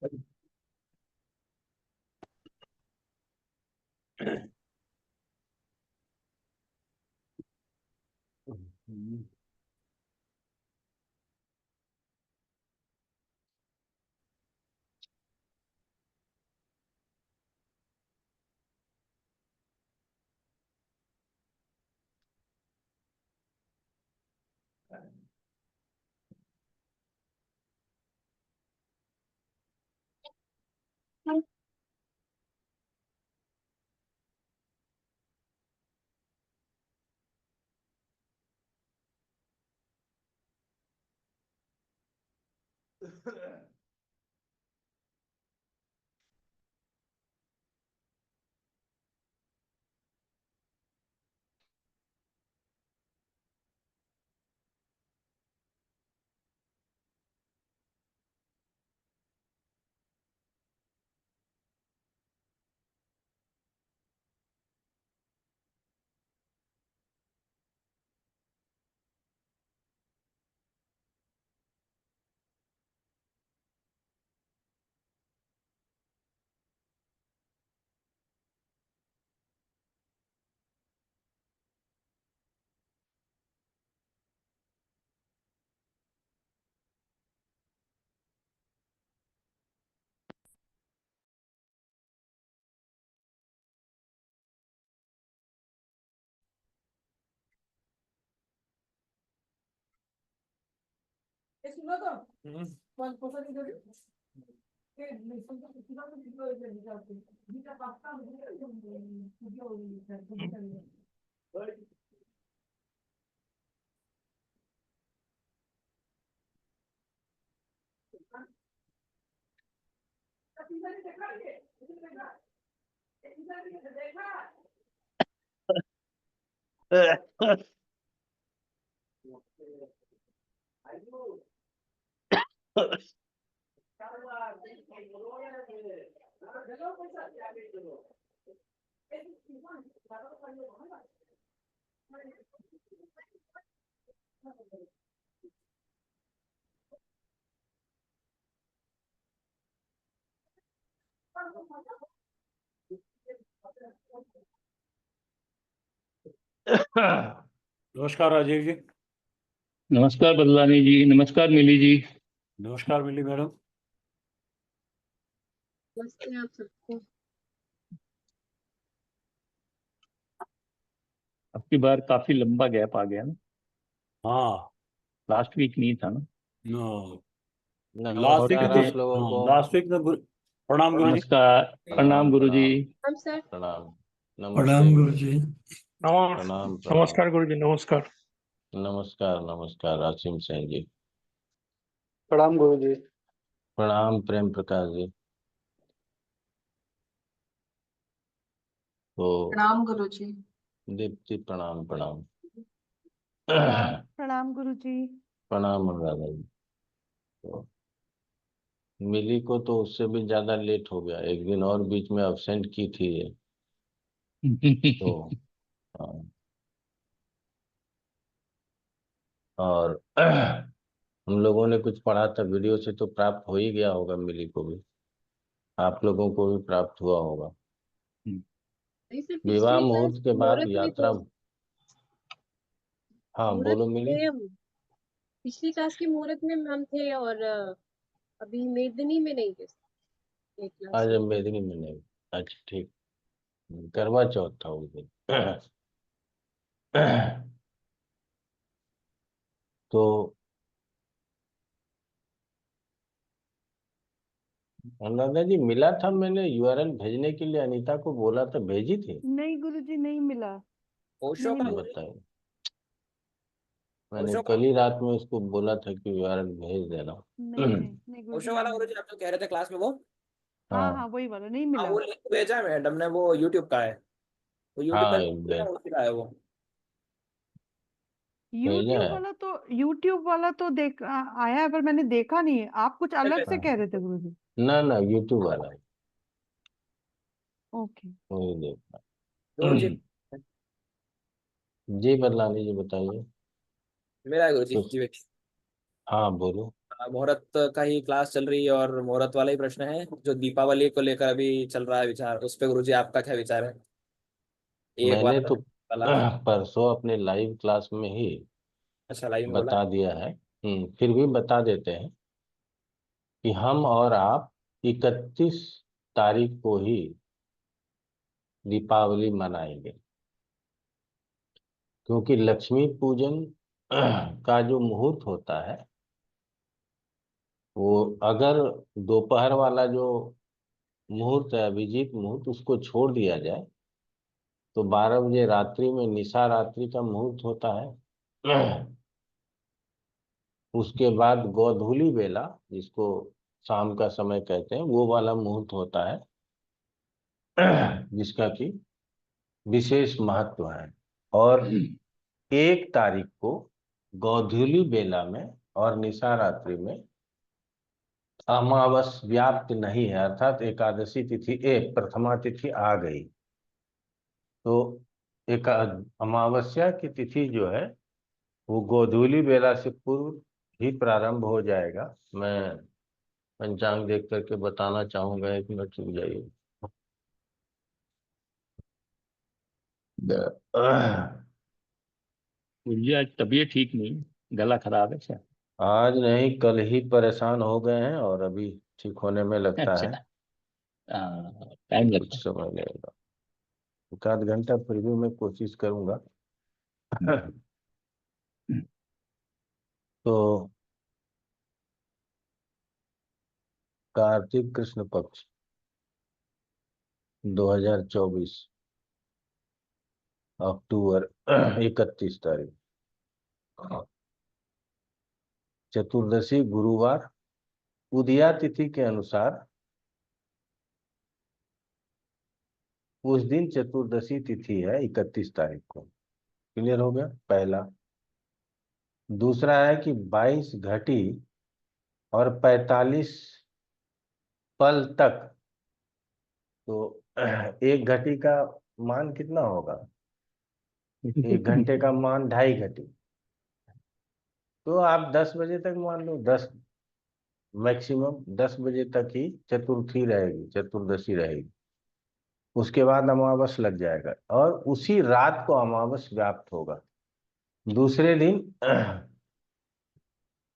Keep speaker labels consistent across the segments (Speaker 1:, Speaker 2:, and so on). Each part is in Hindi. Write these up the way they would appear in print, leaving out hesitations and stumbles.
Speaker 1: सुनो तो पोसा नहीं करी के नहीं सुन तो किसी का भी वीडियो है निकालते बीटा पास्ता वीडियो
Speaker 2: नमस्कार राजीव जी।
Speaker 3: नमस्कार बदलानी जी। नमस्कार मिली जी।
Speaker 2: नमस्कार मिली मैडम।
Speaker 4: नमस्ते आप सबको।
Speaker 3: अब की बार काफी लंबा गैप आ गया ना।
Speaker 2: हाँ,
Speaker 3: लास्ट वीक नहीं था ना।
Speaker 2: लास्ट वीक
Speaker 5: नमस्कार
Speaker 2: तो
Speaker 5: आप लोगों को।
Speaker 2: लास्ट वीक तो प्रणाम गुरु जी।
Speaker 3: नमस्कार। प्रणाम गुरु जी।
Speaker 4: हम सर
Speaker 5: प्रणाम।
Speaker 6: प्रणाम गुरु जी।
Speaker 5: प्रणाम।
Speaker 6: नमस्कार गुरु जी। नमस्कार।
Speaker 5: नमस्कार नमस्कार असीम सिंह जी।
Speaker 6: प्रणाम गुरु जी।
Speaker 5: प्रणाम प्रेम प्रकाश जी। तो
Speaker 4: प्रणाम गुरु जी।
Speaker 5: दीप्ति प्रणाम प्रणाम।
Speaker 1: प्रणाम गुरु जी।
Speaker 5: प्रणाम अनुराधा जी। तो मिली को तो उससे भी ज्यादा लेट हो गया, एक दिन और बीच में अब्सेंट की थी ये। तो हाँ, और हम लोगों ने कुछ पढ़ा था वीडियो से, तो प्राप्त हो ही गया होगा मिली को भी, आप लोगों को भी प्राप्त हुआ होगा।
Speaker 4: नहीं सर,
Speaker 5: विवाह
Speaker 4: पिछली क्लास
Speaker 5: मुहूर्त के बाद
Speaker 4: मुहूर्त में
Speaker 5: यात्रा।
Speaker 4: तो
Speaker 5: हाँ
Speaker 4: मुहूर्त
Speaker 5: बोलो मिली।
Speaker 4: में हम पिछली क्लास की मुहूर्त में हम थे, और अभी मेदिनी में नहीं थे एक क्लास
Speaker 5: आज
Speaker 4: में।
Speaker 5: मेदिनी में नहीं। अच्छा ठीक। करवा चौथ था उस दिन। तो अनुराधा जी, मिला था, मैंने यूआरएल भेजने के लिए अनीता को बोला था, भेजी थी?
Speaker 1: नहीं गुरु जी नहीं मिला।
Speaker 7: ओशो का
Speaker 5: बताइए, मैंने
Speaker 7: ओशो का
Speaker 5: कल ही रात में उसको बोला था कि यूआरएल भेज देना।
Speaker 1: नहीं गुरु जी
Speaker 7: ओशो वाला
Speaker 1: नहीं
Speaker 7: गुरु जी
Speaker 1: मिला।
Speaker 7: आप जो कह रहे थे क्लास में वो।
Speaker 1: हाँ
Speaker 5: हाँ
Speaker 1: हाँ वही वाला नहीं
Speaker 7: हाँ
Speaker 1: मिला।
Speaker 7: वो लिंक भेजा है मैडम ने, वो यूट्यूब का है। वो यूट्यूब
Speaker 5: हाँ
Speaker 7: पे उसी का है वो।
Speaker 5: भेजा है।
Speaker 1: यूट्यूब वाला तो आया है पर मैंने देखा नहीं है। आप कुछ अलग से
Speaker 5: हाँ।
Speaker 1: कह रहे थे गुरु जी।
Speaker 5: ना ना, यूट्यूब वाला है,
Speaker 1: ओके।
Speaker 5: वही देखना।
Speaker 7: गुरु जी
Speaker 5: जी बदलानी जी बताइए
Speaker 7: मेरा है गुरु जी
Speaker 5: कुछ।
Speaker 7: जी बेटी।
Speaker 5: हाँ बोलो।
Speaker 7: मुहूर्त का ही क्लास चल रही है और मुहूर्त वाला ही प्रश्न है जो दीपावली को लेकर अभी चल रहा है विचार, उस पे गुरुजी आपका क्या विचार है? एक
Speaker 5: मैंने
Speaker 7: वाला
Speaker 5: तो
Speaker 7: वाला।
Speaker 5: परसों अपने लाइव क्लास में ही
Speaker 7: अच्छा, लाइन बोला।
Speaker 5: बता दिया है। फिर भी बता देते हैं कि हम और आप 31 तारीख को ही दीपावली मनाएंगे, क्योंकि लक्ष्मी पूजन का जो मुहूर्त होता है वो अगर दोपहर वाला जो मुहूर्त है, अभिजीत मुहूर्त, उसको छोड़ दिया जाए तो 12 बजे रात्रि में निशा रात्रि का मुहूर्त होता है। उसके बाद गोधूली बेला, जिसको शाम का समय कहते हैं, वो वाला मुहूर्त होता है, जिसका कि विशेष महत्व है। और 1 तारीख को गोधूली बेला में और निशा रात्रि में अमावस व्याप्त नहीं है, अर्थात एकादशी तिथि प्रथमा तिथि आ गई तो एक अमावस्या की तिथि जो है वो गोधूली बेला से पूर्व ही प्रारंभ हो जाएगा। मैं पंचांग देख करके बताना चाहूंगा, 1 मिनट रुक जाइए।
Speaker 3: मुझे आज तबीयत ठीक नहीं, गला खराब है क्या?
Speaker 5: आज नहीं, कल ही परेशान हो गए हैं और अभी ठीक होने में लगता
Speaker 3: अच्छा।
Speaker 5: है
Speaker 3: टाइम
Speaker 5: कुछ
Speaker 3: लगता है।
Speaker 5: समय लगेगा, 1 आध घंटा, फिर भी मैं कोशिश करूंगा। तो कार्तिक कृष्ण पक्ष 2024 अक्टूबर 31 तारीख, चतुर्दशी गुरुवार, उदया तिथि के अनुसार उस दिन चतुर्दशी तिथि है 31 तारीख को। क्लियर हो गया पहला। दूसरा है कि 22 घटी और 45 पल तक, तो 1 घटी का मान कितना होगा? 1 घंटे का मान 2.5 घटी। तो आप 10 बजे तक मान लो, 10 मैक्सिमम 10 बजे तक ही चतुर्थी रहेगी, चतुर्दशी रहेगी। उसके बाद अमावस लग जाएगा और उसी रात को अमावस व्याप्त होगा। दूसरे दिन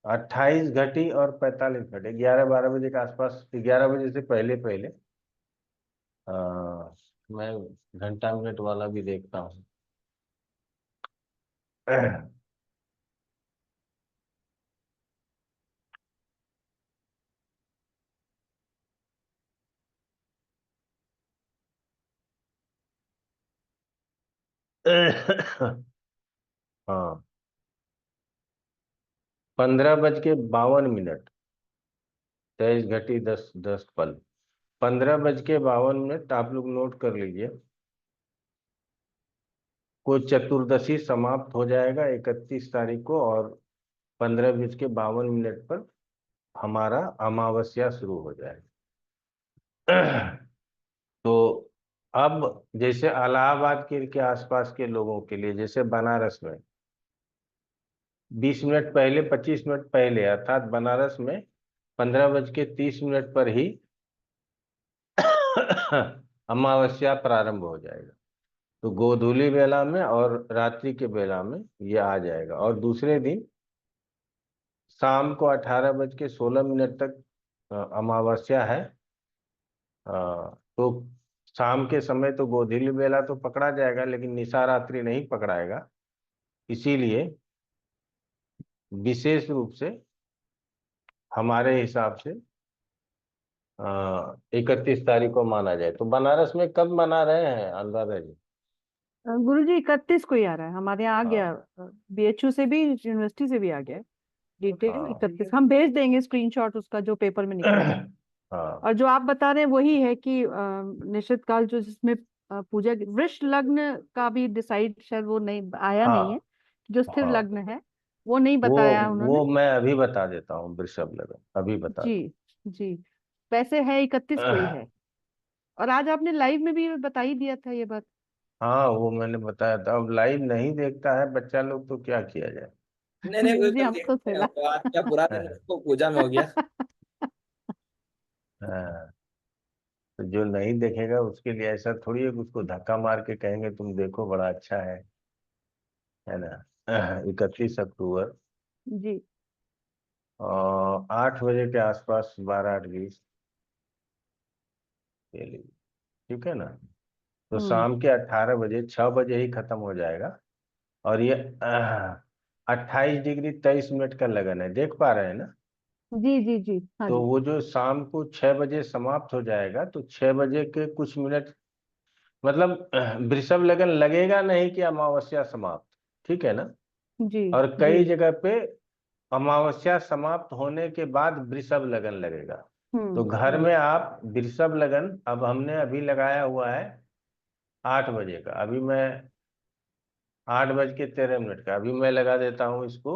Speaker 5: 28 घटी और 45 घटी, 11-12 बजे के आसपास, 11 बजे से पहले पहले मैं घंटा मिनट वाला भी देखता हूँ। हाँ, 15:52, 23 घटी 10 पल, 15:52 आप लोग नोट कर लीजिए। को चतुर्दशी समाप्त हो जाएगा 31 तारीख को और 15:52 पर हमारा अमावस्या शुरू हो जाएगा। तो अब जैसे इलाहाबाद के आसपास के लोगों के लिए, जैसे बनारस में 20 मिनट पहले, 25 मिनट पहले, अर्थात बनारस में 15:30 पर ही अमावस्या प्रारंभ हो जाएगा। तो गोधूली बेला में और रात्रि के बेला में ये आ जाएगा। और दूसरे दिन शाम को 18:16 तक अमावस्या है। तो शाम के समय तो गोधूली बेला तो पकड़ा जाएगा, लेकिन निशा रात्रि नहीं पकड़ाएगा। इसीलिए विशेष रूप से हमारे हिसाब से 31 तारीख को माना जाए। तो बनारस में कब मना रहे हैं अनुराधा जी?
Speaker 1: गुरुजी 31 को ही आ रहा है, हमारे यहाँ आ गया।
Speaker 5: हाँ
Speaker 1: बीएचयू से भी, यूनिवर्सिटी से भी आ गया डिटेल।
Speaker 5: हाँ
Speaker 1: 31 हम भेज देंगे स्क्रीनशॉट उसका जो पेपर में निकलेगा।
Speaker 5: हाँ
Speaker 1: और जो आप बता रहे हैं वही है कि निश्चित काल जो जिसमें पूजा वृष लग्न का भी डिसाइड शायद वो नहीं आया, नहीं है।
Speaker 5: हाँ
Speaker 1: जो स्थिर
Speaker 5: हाँ।
Speaker 1: लग्न है वो नहीं
Speaker 5: वो
Speaker 1: बताया उन्होंने।
Speaker 5: वो मैं अभी बता देता हूँ, वृषभ लग्न अभी बता
Speaker 1: जी जी, वैसे है 31 को ही
Speaker 5: देता।
Speaker 1: है। और आज आपने लाइव में भी बता ही दिया था ये बात।
Speaker 5: हाँ वो मैंने बताया था। अब लाइव नहीं देखता है बच्चा लोग तो क्या किया जाए।
Speaker 7: नहीं नहीं,
Speaker 8: गुरुजी
Speaker 7: बिल्कुल
Speaker 8: हम तो
Speaker 7: देखते हैं,
Speaker 8: चला।
Speaker 7: तो आज क्या पूरा दिन उसको पूजा में हो गया।
Speaker 5: हाँ, तो जो नहीं देखेगा उसके लिए ऐसा थोड़ी है कि उसको धक्का मार के कहेंगे तुम देखो बड़ा अच्छा है ना। 31 अक्टूबर
Speaker 8: जी।
Speaker 5: और 8 बजे के आसपास, 12, 8, 20 के लिए, ठीक है ना। तो शाम के 18 बजे, 6 बजे ही खत्म हो जाएगा। और ये 28 डिग्री 23 मिनट का लगन है, देख पा रहे हैं ना।
Speaker 8: जी जी जी हाँ
Speaker 5: तो
Speaker 8: जी।
Speaker 5: वो जो शाम को 6 बजे समाप्त हो जाएगा, तो 6 बजे के कुछ मिनट, मतलब वृषभ लगन लगेगा नहीं कि अमावस्या समाप्त, ठीक है ना।
Speaker 8: जी
Speaker 5: और
Speaker 8: जी।
Speaker 5: कई जगह पे अमावस्या समाप्त होने के बाद वृषभ लगन लगेगा। तो घर में आप वृषभ लगन, अब हमने अभी लगाया हुआ है 8 बजे का, अभी मैं 8 बज के 13 मिनट का, अभी मैं लगा देता हूँ इसको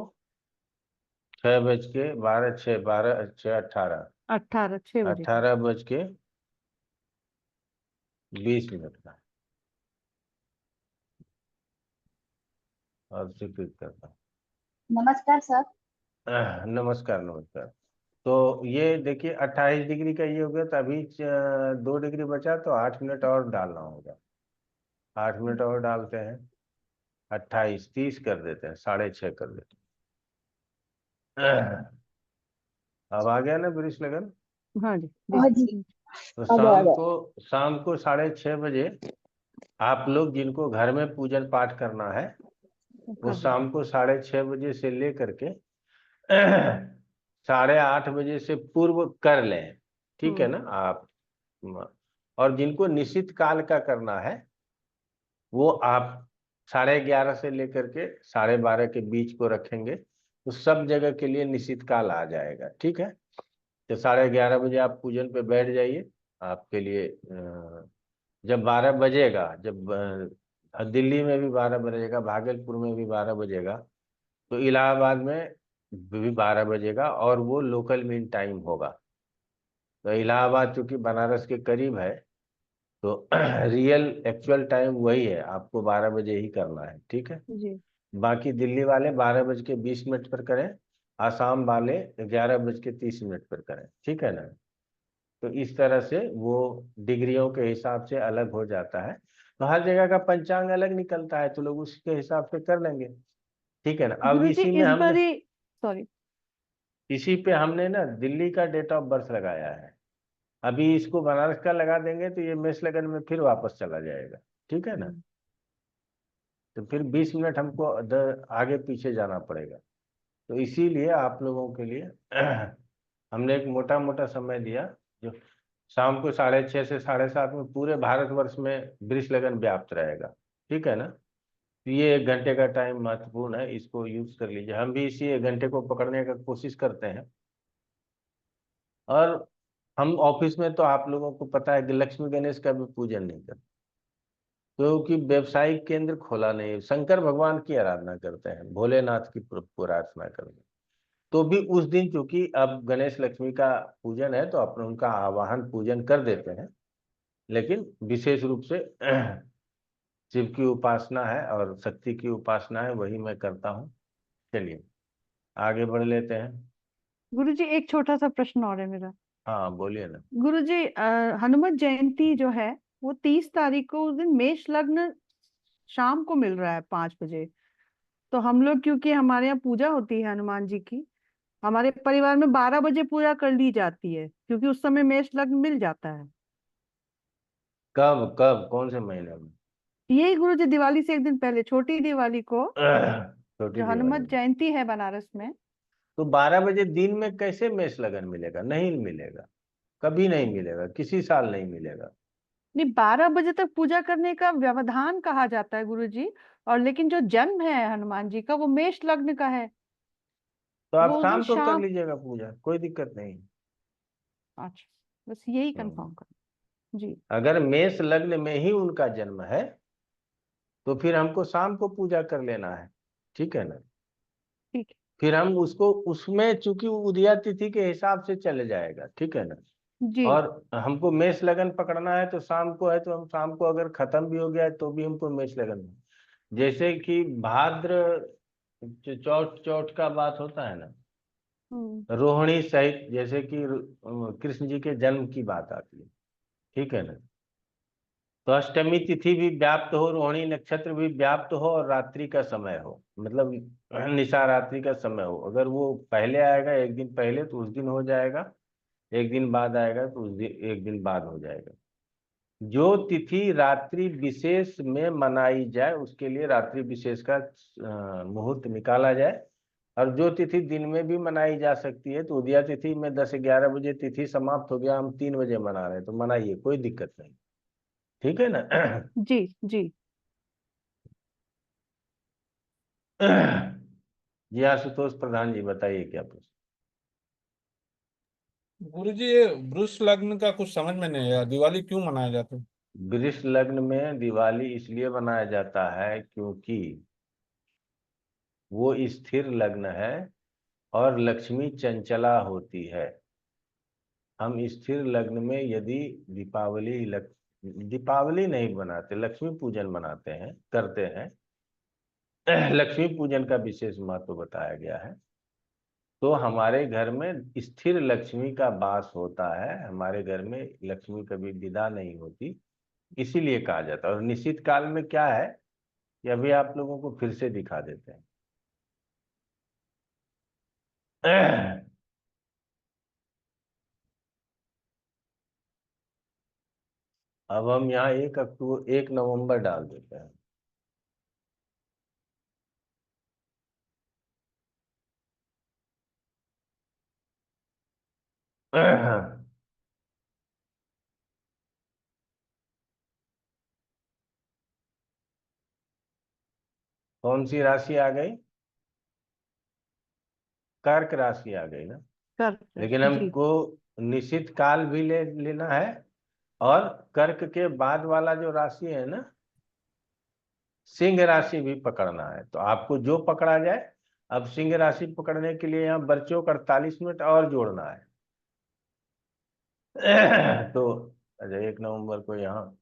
Speaker 5: 6 बज के 12, 6, 12, 6, 18,
Speaker 8: 6 बजे का।
Speaker 5: 18 बज के 20 मिनट का, और स्वीकृत करता हूँ।
Speaker 9: नमस्कार सर।
Speaker 5: नमस्कार नमस्कार। तो ये देखिए 28 डिग्री का ये हो गया, तो अभी 2 डिग्री बचा, तो 8 मिनट और डालना होगा। 8 मिनट और डालते हैं, 28, 30 कर देते हैं, 6:30 कर देते हैं। अब आ गया ना वृष लगन।
Speaker 8: हाँ जी
Speaker 9: हाँ
Speaker 8: जी।
Speaker 9: जी।
Speaker 5: तो
Speaker 9: अब आ गया।
Speaker 5: शाम को 6:30 बजे आप लोग जिनको घर में पूजन पाठ करना है, वो शाम को 6:30 बजे से लेकर के 8:30 बजे से पूर्व कर लें, ठीक है ना आप। और जिनको निश्चित काल का करना है, वो आप 11:30 से लेकर के 12:30 के बीच को रखेंगे, तो सब जगह के लिए निश्चित काल आ जाएगा, ठीक है। तो 11:30 बजे आप पूजन पे बैठ जाइए। आपके लिए जब 12 बजेगा, जब दिल्ली में भी 12 बजेगा, भागलपुर में भी 12 बजेगा, तो इलाहाबाद में भी 12 बजेगा, और वो लोकल मीन टाइम होगा। तो इलाहाबाद चूंकि बनारस के करीब है, तो रियल एक्चुअल टाइम वही है, आपको 12 बजे ही करना है, ठीक है।
Speaker 8: जी
Speaker 5: बाकी दिल्ली वाले 12:20 पर करें, आसाम वाले 11:30 पर करें, ठीक है ना। तो इस तरह से वो डिग्रियों के हिसाब से अलग हो जाता है। तो हर जगह का पंचांग अलग निकलता है, तो लोग उसके हिसाब से कर लेंगे, ठीक है ना। अब
Speaker 8: गुरुजी
Speaker 5: इसी में
Speaker 8: इस
Speaker 5: हमने,
Speaker 8: बारी सॉरी।
Speaker 5: इसी पे हमने ना दिल्ली का डेट ऑफ बर्थ लगाया है। अभी इसको बनारस का लगा देंगे तो ये मेष लगन में फिर वापस चला जाएगा, ठीक है ना। तो फिर 20 मिनट हमको आगे पीछे जाना पड़ेगा। तो इसीलिए आप लोगों के लिए हमने एक मोटा मोटा समय दिया, जो शाम को 6:30 से 7:30 में पूरे भारतवर्ष में वृष लगन व्याप्त रहेगा, ठीक है ना। तो ये 1 घंटे का टाइम महत्वपूर्ण है, इसको यूज कर लीजिए। हम भी इसी 1 घंटे को पकड़ने का कोशिश करते हैं। और हम ऑफिस में, तो आप लोगों को पता है कि लक्ष्मी गणेश का भी पूजन नहीं करते, क्योंकि व्यवसायिक केंद्र खोला नहीं है। शंकर भगवान की आराधना करते हैं, भोलेनाथ की प्रार्थना करते हैं। तो भी उस दिन चूंकि अब गणेश लक्ष्मी का पूजन है, तो अपने उनका आवाहन पूजन कर देते हैं, लेकिन विशेष रूप से शिव की उपासना है और शक्ति की उपासना है, वही मैं करता हूँ। चलिए आगे बढ़ लेते हैं।
Speaker 8: गुरुजी एक छोटा सा प्रश्न और है मेरा।
Speaker 5: हाँ बोलिए ना।
Speaker 8: गुरुजी हनुमत जयंती जो है वो 30 तारीख को, उस दिन मेष लग्न शाम को मिल रहा है 5 बजे। तो हम लोग, क्योंकि हमारे यहाँ पूजा होती है हनुमान जी की, हमारे परिवार में 12 बजे पूजा कर ली जाती है, क्योंकि उस समय मेष लग्न मिल जाता है।
Speaker 5: कब कब कौन से महीने में?
Speaker 8: यही गुरुजी दिवाली से एक दिन पहले, छोटी दिवाली को,
Speaker 5: छोटी
Speaker 8: जो
Speaker 5: दिवाली
Speaker 8: हनुमत
Speaker 5: में।
Speaker 8: जयंती है बनारस में।
Speaker 5: तो 12 बजे दिन में कैसे मेष लगन मिलेगा? नहीं मिलेगा, कभी नहीं मिलेगा, किसी साल नहीं मिलेगा।
Speaker 8: नहीं, 12 बजे तक पूजा करने का व्यवधान कहा जाता है गुरुजी। और लेकिन जो जन्म है हनुमान जी का वो मेष लग्न का है।
Speaker 5: तो आप
Speaker 8: वो उस दिन
Speaker 5: शाम को कर
Speaker 8: शाम।
Speaker 5: लीजिएगा पूजा, कोई दिक्कत नहीं।
Speaker 8: अच्छा, बस यही
Speaker 5: हम्म।
Speaker 8: कंफर्म कर। जी
Speaker 5: अगर मेष लग्न में ही उनका जन्म है, तो फिर हमको शाम को पूजा कर लेना है, ठीक है ना।
Speaker 8: ठीक
Speaker 5: फिर हम उसको उसमें, चूंकि उदया तिथि के हिसाब से चले जाएगा, ठीक है ना।
Speaker 8: है। जी
Speaker 5: और हमको मेष लगन पकड़ना है, तो शाम को है, तो हम शाम को अगर खत्म भी हो गया है तो भी हमको मेष लगन है। जैसे कि भाद्र जो चौथ चौथ का बात होता है ना,
Speaker 8: हम्म।
Speaker 5: रोहिणी सहित, जैसे कि कृष्ण जी के जन्म की बात आती है, ठीक है ना, तो अष्टमी तिथि भी व्याप्त हो, रोहिणी नक्षत्र भी व्याप्त हो, और रात्रि का समय हो, मतलब निशा रात्रि का समय हो। अगर वो पहले आएगा एक दिन पहले तो उस दिन हो जाएगा, एक दिन बाद आएगा तो उस दिन एक दिन बाद हो जाएगा। जो तिथि रात्रि विशेष में मनाई जाए उसके लिए रात्रि विशेष का मुहूर्त निकाला जाए। और जो तिथि दिन में भी मनाई जा सकती है, तो उदया तिथि में 10-11 बजे तिथि समाप्त हो गया, हम 3 बजे मना रहे हैं तो मनाइए, कोई दिक्कत नहीं, ठीक है ना।
Speaker 8: जी जी।
Speaker 5: जी आशुतोष प्रधान जी, बताइए क्या प्रश्न।
Speaker 10: गुरुजी ये वृष लग्न का कुछ समझ में नहीं आया, दिवाली क्यों मनाया जाता है?
Speaker 5: वृष लग्न में दिवाली इसलिए मनाया जाता है क्योंकि वो स्थिर लग्न है और लक्ष्मी चंचला होती है। हम स्थिर लग्न में यदि दीपावली नहीं बनाते, लक्ष्मी पूजन मनाते हैं, करते हैं, लक्ष्मी पूजन का विशेष महत्व बताया गया है, तो हमारे घर में स्थिर लक्ष्मी का वास होता है, हमारे घर में लक्ष्मी कभी विदा नहीं होती, इसीलिए कहा जाता है। और निश्चित काल में क्या है कि अभी आप लोगों को फिर से दिखा देते हैं। अब हम यहाँ 1 नवंबर डाल देते हैं। कौन सी राशि आ गई? कर्क राशि आ गई ना।
Speaker 8: कर
Speaker 5: लेकिन
Speaker 8: जी।
Speaker 5: हमको निश्चित काल भी लेना है, और कर्क के बाद वाला जो राशि है ना, सिंह राशि भी पकड़ना है। तो आपको जो पकड़ा जाए, अब सिंह राशि पकड़ने के लिए यहाँ बच्चों को 48 मिनट और जोड़ना है। तो अच्छा, 1 नवंबर को यहाँ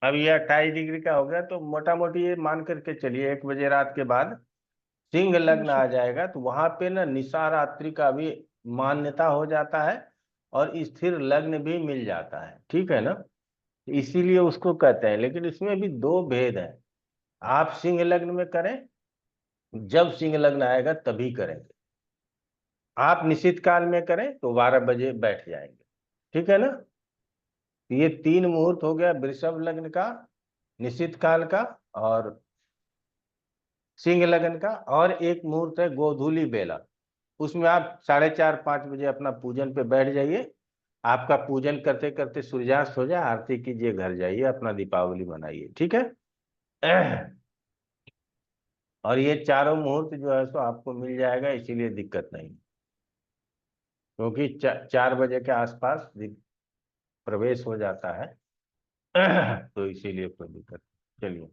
Speaker 5: अब ये 28 डिग्री का हो गया, तो मोटा मोटी ये मान करके चलिए 1 बजे रात के बाद सिंह लग्न आ जाएगा, तो वहां पे ना निशा रात्रि का भी मान्यता हो जाता है और स्थिर लग्न भी मिल जाता है, ठीक है ना। इसीलिए उसको कहते हैं, लेकिन इसमें भी दो भेद है। आप सिंह लग्न में करें, जब सिंह लग्न आएगा तभी करेंगे। आप निश्चित काल में करें तो 12 बजे बैठ जाएंगे, ठीक है ना। ये 3 मुहूर्त हो गया वृषभ लग्न का, निश्चित काल का और सिंह लग्न का, और एक मुहूर्त है गोधूली बेला। उसमें आप 4:30-5 बजे अपना पूजन पे बैठ जाइए। आपका पूजन करते करते सूर्यास्त हो जाए, आरती कीजिए, घर जाइए, अपना दीपावली मनाइए, ठीक है। और ये चारों मुहूर्त जो है सो आपको मिल जाएगा, इसीलिए दिक्कत नहीं, क्योंकि 4 बजे के आसपास प्रवेश हो जाता है। तो इसीलिए कोई दिक्कत नहीं। चलिए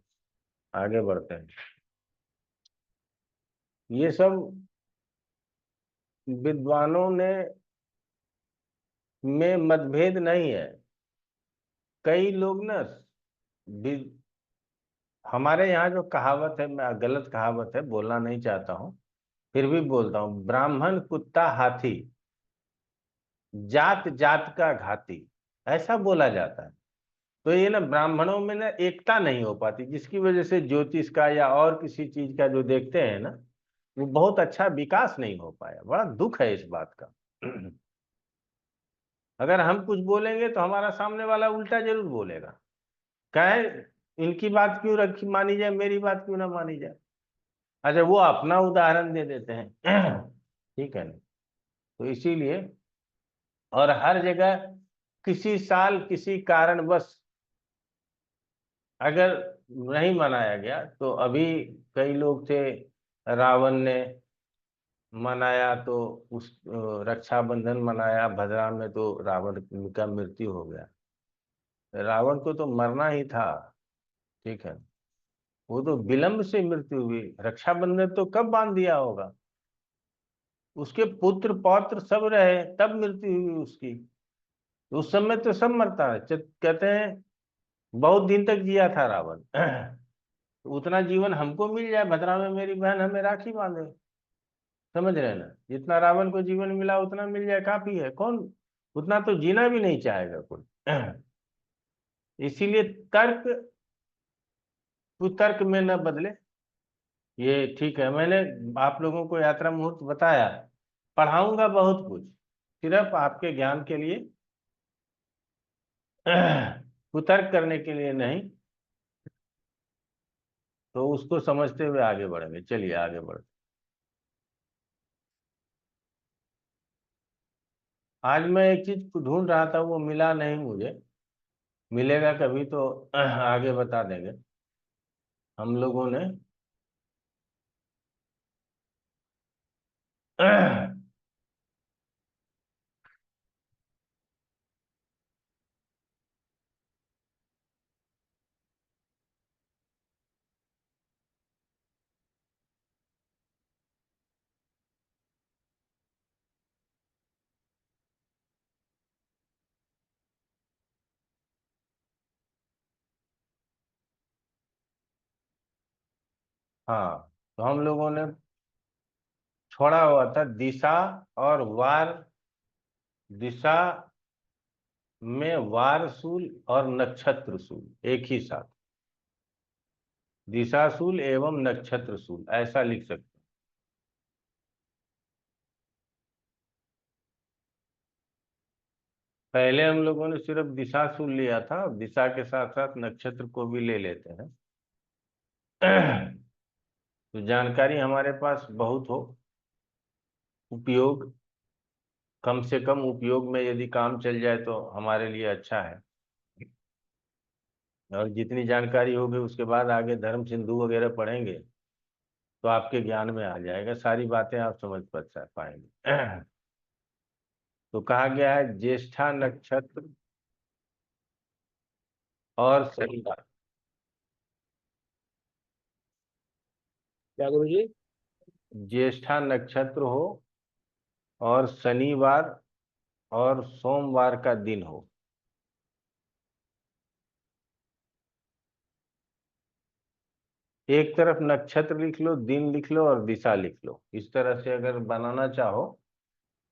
Speaker 5: आगे बढ़ते हैं। ये सब विद्वानों ने में मतभेद नहीं है। कई लोग ना वि- हमारे यहाँ जो कहावत है, मैं गलत कहावत है, बोलना नहीं चाहता हूँ, फिर भी बोलता हूँ, ब्राह्मण कुत्ता हाथी, जात जात का घाती, ऐसा बोला जाता है। तो ये ना ब्राह्मणों में ना एकता नहीं हो पाती, जिसकी वजह से ज्योतिष का या और किसी चीज का जो देखते हैं ना, वो बहुत अच्छा विकास नहीं हो पाया। बड़ा दुख है इस बात का। अगर हम कुछ बोलेंगे तो हमारा सामने वाला उल्टा जरूर बोलेगा, कहे इनकी बात क्यों रखी मानी जाए, मेरी बात क्यों ना मानी जाए। अच्छा, वो अपना उदाहरण दे देते हैं। ठीक है ना। तो इसीलिए, और हर जगह किसी साल किसी कारणवश अगर नहीं मनाया गया, तो अभी कई लोग थे, रावण ने मनाया तो उस रक्षाबंधन मनाया भद्रा में, तो रावण का मृत्यु हो गया। रावण को तो मरना ही था, ठीक है, वो तो विलंब से मृत्यु हुई, रक्षाबंधन तो कब बांध दिया होगा। उसके पुत्र पौत्र सब रहे, तब मृत्यु हुई उसकी। उस समय तो सब मरता है। कहते हैं बहुत दिन तक जिया था रावण। तो उतना जीवन हमको मिल जाए, भद्रा में मेरी बहन हमें राखी बांधे। समझ रहे ना, जितना रावण को जीवन मिला उतना मिल जाए काफी है। कौन उतना तो जीना भी नहीं चाहेगा कोई। इसीलिए तर्क कुतर्क में न बदले, ये ठीक है। मैंने आप लोगों को यात्रा मुहूर्त बताया, पढ़ाऊंगा बहुत कुछ, सिर्फ आपके ज्ञान के लिए, कुतर्क करने के लिए नहीं। तो उसको समझते हुए आगे बढ़ेंगे। चलिए आगे बढ़ते। आज मैं एक चीज ढूंढ रहा था, वो मिला नहीं मुझे। मिलेगा कभी तो आगे बता देंगे। हम लोगों ने हाँ, तो हम लोगों ने छोड़ा हुआ था दिशा और वार। दिशा में वारसूल और नक्षत्रसूल एक ही साथ, दिशासूल एवं नक्षत्रसूल ऐसा लिख सकते हैं। पहले हम लोगों ने सिर्फ दिशासूल लिया था, दिशा के साथ साथ नक्षत्र को भी ले लेते हैं। तो जानकारी हमारे पास बहुत हो, उपयोग कम से कम उपयोग में यदि काम चल जाए तो हमारे लिए अच्छा है। और जितनी जानकारी होगी उसके बाद आगे धर्म सिंधु वगैरह पढ़ेंगे तो आपके ज्ञान में आ जाएगा, सारी बातें आप समझ पाएंगे। तो कहा गया है ज्येष्ठा नक्षत्र और शनिवार।
Speaker 7: क्या गुरु जी?
Speaker 5: ज्येष्ठा नक्षत्र हो और शनिवार और सोमवार का दिन हो। एक तरफ नक्षत्र लिख लो, दिन लिख लो और दिशा लिख लो। इस तरह से अगर बनाना चाहो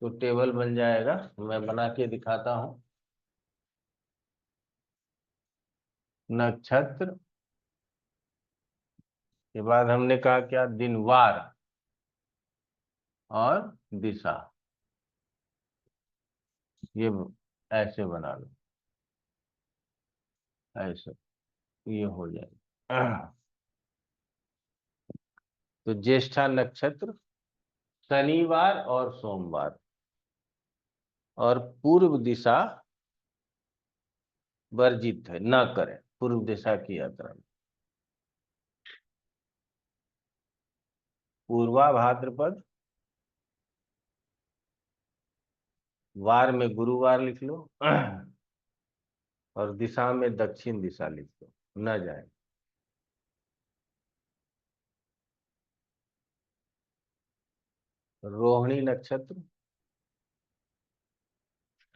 Speaker 5: तो टेबल बन जाएगा। मैं बना के दिखाता हूं। नक्षत्र के बाद हमने कहा क्या, दिन वार और दिशा। ये ऐसे बना लो, ऐसे ये हो जाएगा। तो ज्येष्ठा नक्षत्र शनिवार और सोमवार, और पूर्व दिशा वर्जित है, न करें पूर्व दिशा की यात्रा में। पूर्वा भाद्रपद, वार में गुरुवार लिख लो और दिशा में दक्षिण दिशा लिख लो, न जाए। रोहिणी नक्षत्र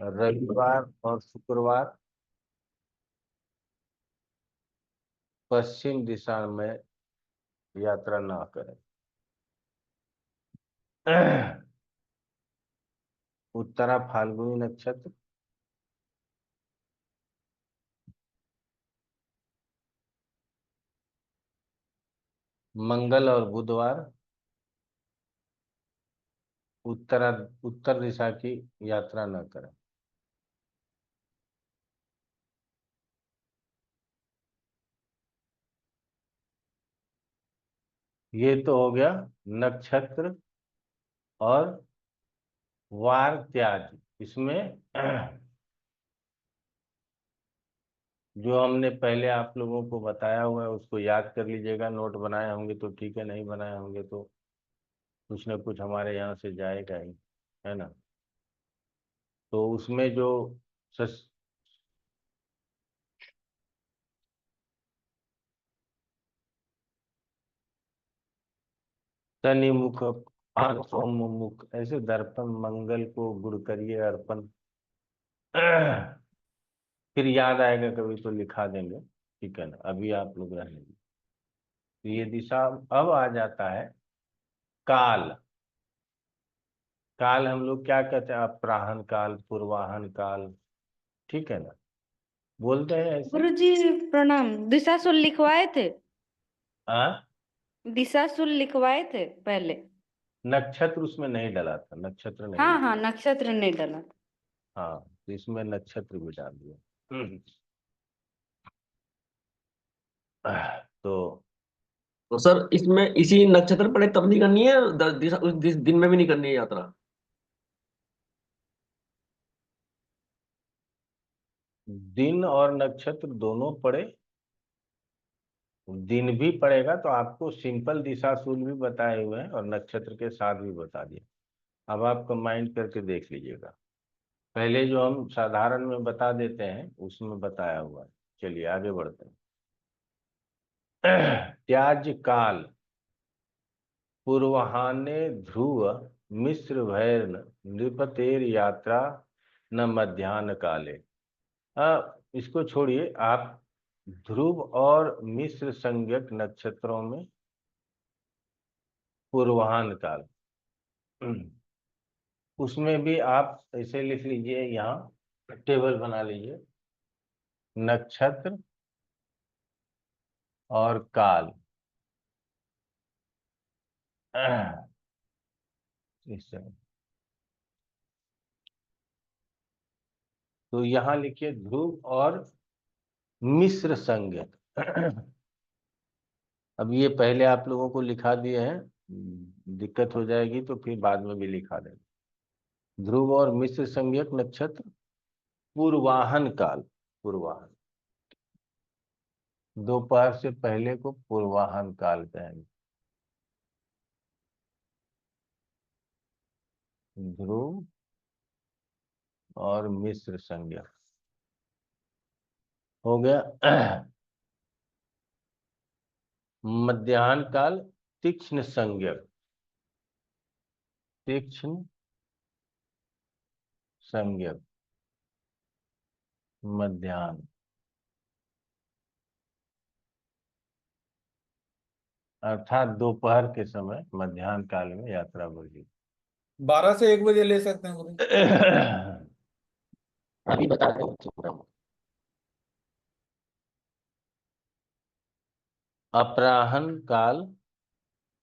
Speaker 5: रविवार और शुक्रवार, पश्चिम दिशा में यात्रा ना करें। उत्तरा फाल्गुनी नक्षत्र मंगल और बुधवार, उत्तर दिशा की यात्रा न करें। ये तो हो गया नक्षत्र और वार त्याज। इसमें जो हमने पहले आप लोगों को बताया हुआ है उसको याद कर लीजिएगा। नोट बनाए होंगे तो ठीक है, नहीं बनाए होंगे तो कुछ ना कुछ हमारे यहाँ से जाएगा ही, है ना। तो उसमें जो सस, शनि मुख सोम मुख ऐसे दर्पण मंगल को गुड़ करिए अर्पण। फिर याद आएगा कभी तो लिखा देंगे, ठीक है ना, अभी आप लोग रहेंगे। तो ये दिशा अब आ जाता है काल। काल हम लोग क्या कहते हैं, अपराहन काल, पूर्वाहन काल, ठीक है ना, बोलते हैं ऐसे।
Speaker 11: गुरुजी प्रणाम। दिशाशूल लिखवाए थे?
Speaker 5: हाँ,
Speaker 11: दिशाशूल लिखवाए थे पहले?
Speaker 5: नक्षत्र उसमें नहीं डला था, नक्षत्र नहीं
Speaker 11: हाँ
Speaker 5: डला।
Speaker 11: हाँ, नक्षत्र नहीं डला।
Speaker 5: हाँ, तो इसमें नक्षत्र भी डाल दिया। तो
Speaker 12: तो सर इसमें इसी नक्षत्र पड़े तब नहीं करनी है, उस दिन में भी नहीं करनी है यात्रा?
Speaker 5: दिन और नक्षत्र दोनों पड़े, दिन भी पड़ेगा तो आपको सिंपल दिशाशूल भी बताए हुए हैं और नक्षत्र के साथ भी बता दिया। अब आप कंबाइंड करके देख लीजिएगा। पहले जो हम साधारण में बता देते हैं उसमें बताया हुआ है। चलिए आगे बढ़ते हैं। त्याज काल पूर्वहाने ध्रुव मिश्र भैर्न नृपतेर यात्रा न मध्यान्ह काले। इसको छोड़िए, आप ध्रुव और मिश्र संज्ञक नक्षत्रों में पूर्वाहन काल, उसमें भी आप ऐसे लिख लीजिए, यहाँ टेबल बना लीजिए, नक्षत्र और काल। इस तरह। तो यहाँ लिखिए ध्रुव और मिश्र संज्ञक। अब ये पहले आप लोगों को लिखा दिए हैं, दिक्कत हो जाएगी तो फिर बाद में भी लिखा देंगे। ध्रुव और मिश्र संज्ञक नक्षत्र पूर्वाहन काल। पूर्वाहन, दोपहर से पहले को पूर्वाहन काल कहेंगे। ध्रुव और मिश्र संज्ञक हो गया। मध्याह्न काल तीक्ष्ण संज्ञक। तीक्ष्ण संज्ञक मध्याह्न, अर्थात दोपहर के समय मध्याह्न काल में यात्रा बढ़ी।
Speaker 10: 12 से 1 बजे ले सकते हैं गुरु।
Speaker 12: अभी बता रहे हैं।
Speaker 5: अपराहन काल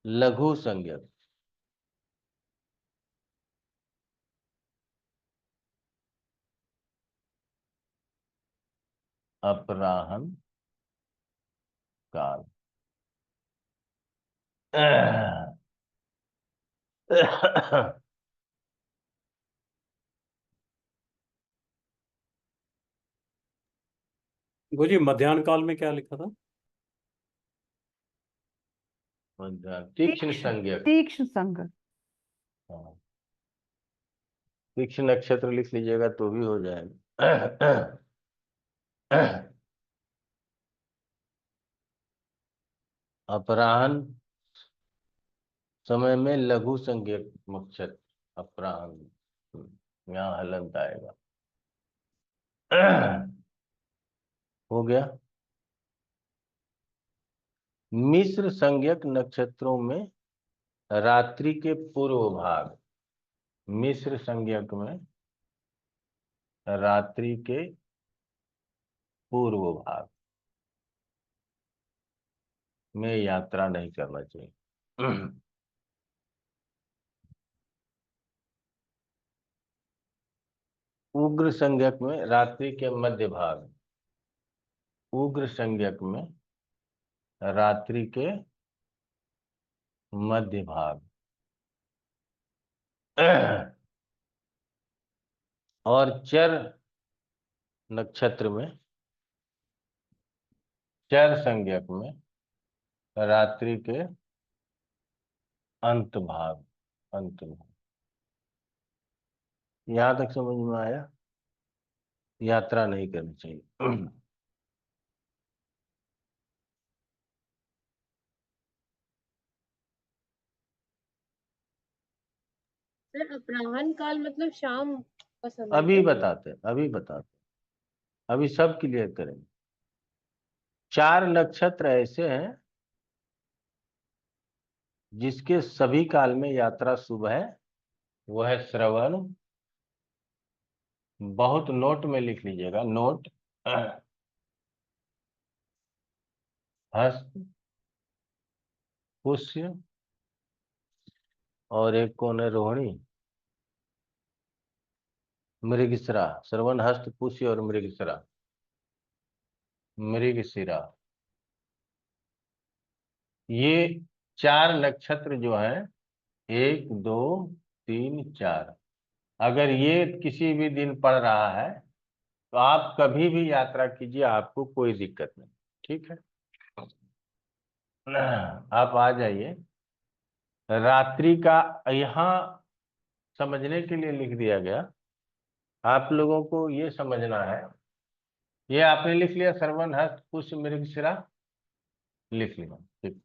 Speaker 5: लघु संज्ञक। अपराहन काल।
Speaker 2: गुरुजी मध्याह्न काल में क्या लिखा था?
Speaker 5: तीक्ष्ण संज्ञक।
Speaker 8: तीक्ष्ण संज्ञक।
Speaker 5: हाँ, तीक्ष्ण नक्षत्र लिख लीजिएगा तो भी हो जाएगा। अपराहन समय में लघु संज्ञक नक्षत्र अपराहन, यहाँ हलंत आएगा। हो गया। मिश्र संज्ञक नक्षत्रों में रात्रि के पूर्व भाग, मिश्र संज्ञक में रात्रि के पूर्व भाग में यात्रा नहीं करना चाहिए। उग्र संज्ञक में रात्रि के मध्य भाग, उग्र संज्ञक में रात्रि के मध्य भाग। और चर नक्षत्र में, चर संज्ञक में रात्रि के अंत भाग, अंत भाग। यहां तक समझ में आया? यात्रा नहीं करनी चाहिए।
Speaker 4: सर अपराह्न काल मतलब शाम का समय
Speaker 5: अभी
Speaker 4: क्या?
Speaker 5: बताते हैं, अभी बताते हैं, अभी सब क्लियर करेंगे। 4 नक्षत्र ऐसे हैं जिसके सभी काल में यात्रा शुभ है। वो है श्रवण, बहुत नोट में लिख लीजिएगा, नोट, हस्त, पुष्य, और एक कौन है, रोहिणी, मृगशिरा। श्रवण, हस्त, पुष्य और मृगशिरा, मृगशिरा, ये 4 नक्षत्र जो हैं, 1 2 3 4, अगर ये किसी भी दिन पड़ रहा है तो आप कभी भी यात्रा कीजिए, आपको कोई दिक्कत नहीं। ठीक है, आप आ जाइए। रात्रि का यहाँ समझने के लिए लिख दिया गया, आप लोगों को ये समझना है। ये आपने लिख लिया, श्रवण, हस्त, पुष्य, मृगशिरा, लिख लिया, ठीक।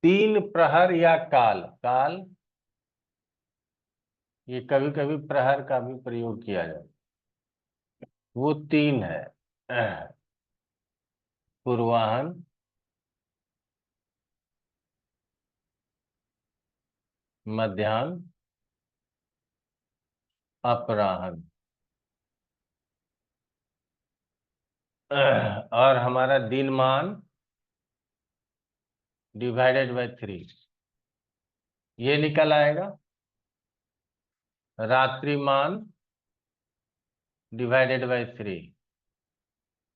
Speaker 5: 3 प्रहर या काल, काल ये कभी कभी प्रहर का भी प्रयोग किया जाए, वो 3 है। पूर्वाहन, मध्याह्न, अपराह्न। और हमारा दिनमान डिवाइडेड बाय 3, ये निकल आएगा। रात्रिमान डिवाइडेड बाय 3,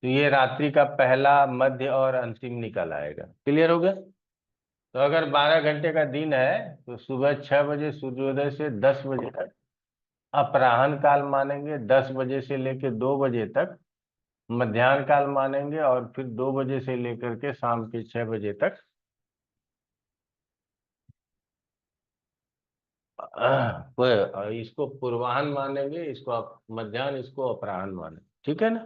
Speaker 5: तो ये रात्रि का पहला, मध्य और अंतिम निकल आएगा। क्लियर हो गया? तो अगर 12 घंटे का दिन है तो सुबह 6 बजे सूर्योदय से 10 बजे तक अपराह्न काल मानेंगे, 10 बजे से लेकर 2 बजे तक मध्याह्न काल मानेंगे, और फिर 2 बजे से लेकर के शाम के 6 बजे तक इसको पूर्वाह्न मानेंगे, इसको मध्याह्न, इसको अपराह्न मानेंगे। ठीक है ना?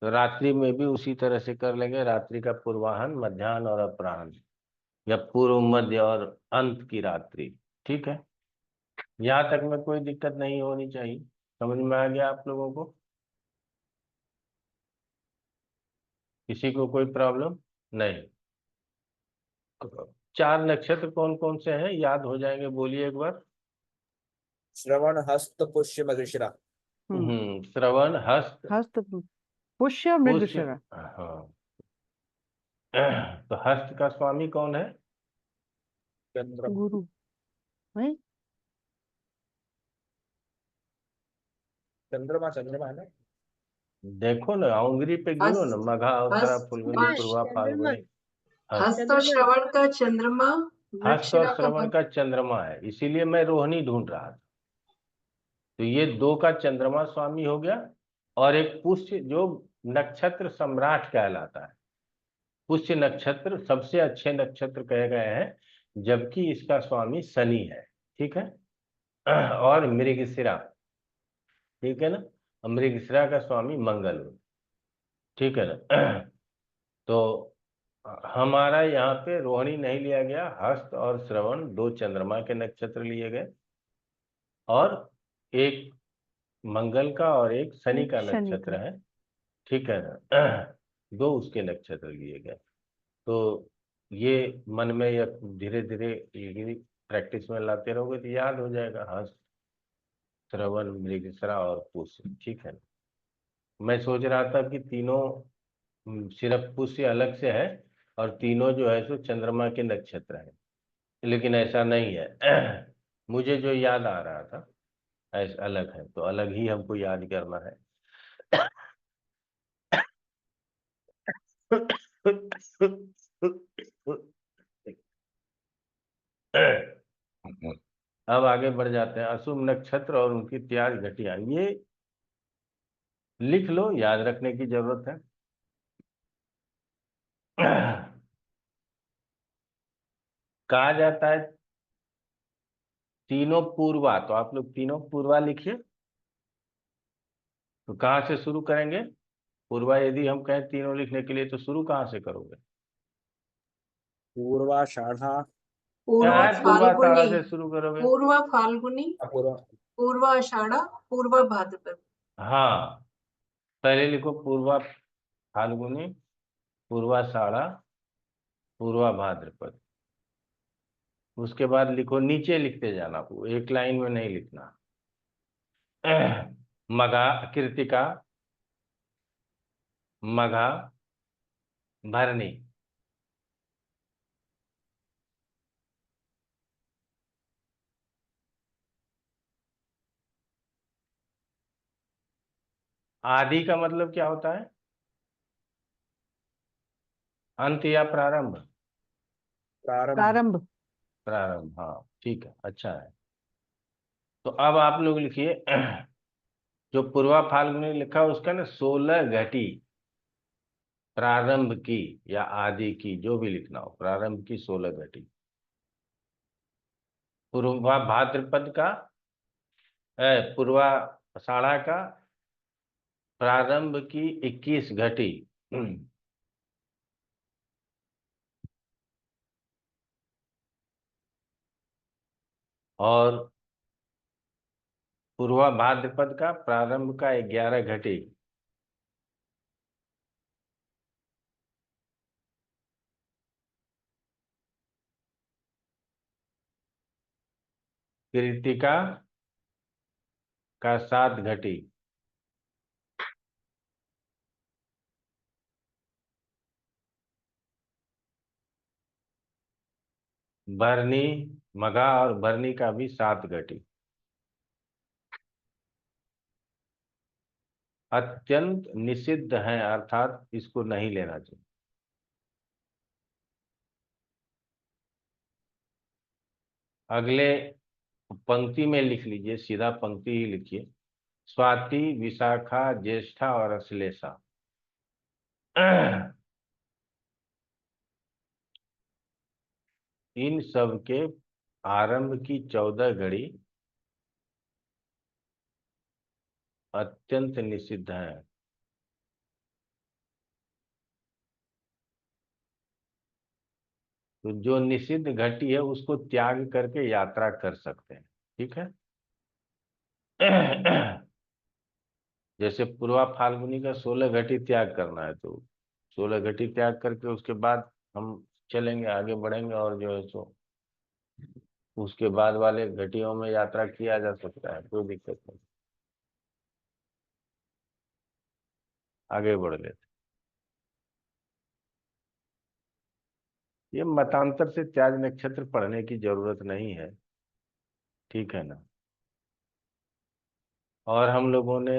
Speaker 5: तो रात्रि में भी उसी तरह से कर लेंगे, रात्रि का पूर्वाह्न, मध्याह्न और अपराह्न, या पूर्व, मध्य और अंत की रात्रि। ठीक है, यहाँ तक में कोई दिक्कत नहीं होनी चाहिए। समझ में आ गया आप लोगों को? किसी को कोई प्रॉब्लम नहीं? 4 नक्षत्र कौन कौन से हैं, याद हो जाएंगे, बोलिए एक बार।
Speaker 7: श्रवण, हस्त, पुष्य, मृगशिरा।
Speaker 5: श्रवण, हस्त,
Speaker 8: हस्त, पुष्य और
Speaker 5: पुष्य।
Speaker 8: मृगशिरा।
Speaker 5: हाँ, तो हस्त का स्वामी कौन है?
Speaker 7: चंद्रमा।
Speaker 8: गुरु है।
Speaker 7: चंद्रमा, चंद्रमा है ना?
Speaker 5: देखो ना, उंगली पे गिनो ना, मघा, उत्तरा, फुल्गुनी, पूर्वा,
Speaker 4: चंद्रमा,
Speaker 5: फाल्गुनी। हस्त,
Speaker 1: हस्त और
Speaker 4: चंद्रमा।
Speaker 1: श्रवण का चंद्रमा,
Speaker 5: हस्त और
Speaker 1: मृगशिरा का
Speaker 5: श्रवण का चंद्रमा है, इसीलिए मैं रोहिणी ढूंढ रहा था। तो ये 2 का चंद्रमा स्वामी हो गया, और एक पुष्य जो नक्षत्र सम्राट कहलाता है। पुष्य नक्षत्र सबसे अच्छे नक्षत्र कहे गए हैं, जबकि इसका स्वामी शनि है। ठीक है, और मृगशिरा, ठीक है ना, मृगशिरा का स्वामी मंगल हो। ठीक है ना? तो हमारा यहाँ पे रोहिणी नहीं लिया गया, हस्त और श्रवण 2 चंद्रमा के नक्षत्र लिए गए, और एक मंगल का और एक शनि का
Speaker 8: शनि का।
Speaker 5: नक्षत्र है। ठीक है ना? 2 उसके नक्षत्र लिए गए। तो ये मन में, या धीरे धीरे ये प्रैक्टिस में लाते रहोगे तो याद हो जाएगा, हस्त, श्रवण, मृगशिरा और पुष्य। ठीक है ना? मैं सोच रहा था कि तीनों सिर्फ पुष्य अलग से है, और तीनों जो है सो चंद्रमा के नक्षत्र हैं, लेकिन ऐसा नहीं है। मुझे जो याद आ रहा था ऐसा अलग है, तो अलग ही हमको याद करना है। अब आगे बढ़ जाते हैं, अशुभ नक्षत्र और उनकी त्याग घटिया, ये लिख लो, याद रखने की जरूरत है। कहा जाता है तीनों पूर्वा, तो आप लोग तीनों पूर्वा लिखिए। तो कहाँ से शुरू करेंगे? पूर्वा यदि हम कहें तीनों लिखने के लिए तो शुरू कहाँ से करोगे?
Speaker 7: पूर्वाषाढ़ा,
Speaker 1: पूर्व
Speaker 5: क्या है पूर्वाषाढ़ा
Speaker 1: फाल्गुनी,
Speaker 5: से शुरू करोगे?
Speaker 1: पूर्व फाल्गुनी,
Speaker 7: पूर्व
Speaker 1: पूर्व आषाढ़, पूर्व भाद्रपद।
Speaker 5: हाँ, पहले लिखो पूर्वा फाल्गुनी, पूर्वाषाढ़ा, पूर्वा भाद्रपद। उसके बाद लिखो, नीचे लिखते जाना, वो एक लाइन में नहीं लिखना। मघा, कृतिका, मघा, भरणी। आदि का मतलब क्या होता है? अंत या प्रारंभ?
Speaker 7: प्रारंभ।
Speaker 8: प्रारंभ।
Speaker 5: प्रारंभ, हाँ ठीक है, अच्छा है। तो अब आप लोग लिखिए, जो पूर्वा फाल्गुनी लिखा उसका ना 16 घटी, प्रारंभ की या आदि की, जो भी लिखना हो, प्रारंभ की 16 घटी। पूर्वा भाद्रपद का, पूर्वा आषाढ़ा का प्रारंभ की 21 घटी। और पूर्वा भाद्रपद का प्रारंभ का 11 घटी। कृतिका का 7 घटी। भरनी, मघा और भरनी का भी 7 घटी। अत्यंत निषिद्ध है, अर्थात इसको नहीं लेना चाहिए। अगले पंक्ति में लिख लीजिए, सीधा पंक्ति ही लिखिए। स्वाति, विशाखा, ज्येष्ठा और अश्लेषा। इन सब के आरंभ की 14 घड़ी अत्यंत निषिद्ध है। तो जो निषिद्ध घटी है उसको त्याग करके यात्रा कर सकते हैं, ठीक है। जैसे पूर्वा फाल्गुनी का 16 घटी त्याग करना है, तो 16 घटी त्याग करके उसके बाद हम चलेंगे, आगे बढ़ेंगे, और जो है सो उसके बाद वाले घटियों में यात्रा किया जा सकता है, कोई दिक्कत नहीं। आगे बढ़ लेते। ये मतांतर से त्याज नक्षत्र पढ़ने की जरूरत नहीं है, ठीक है ना। और हम लोगों ने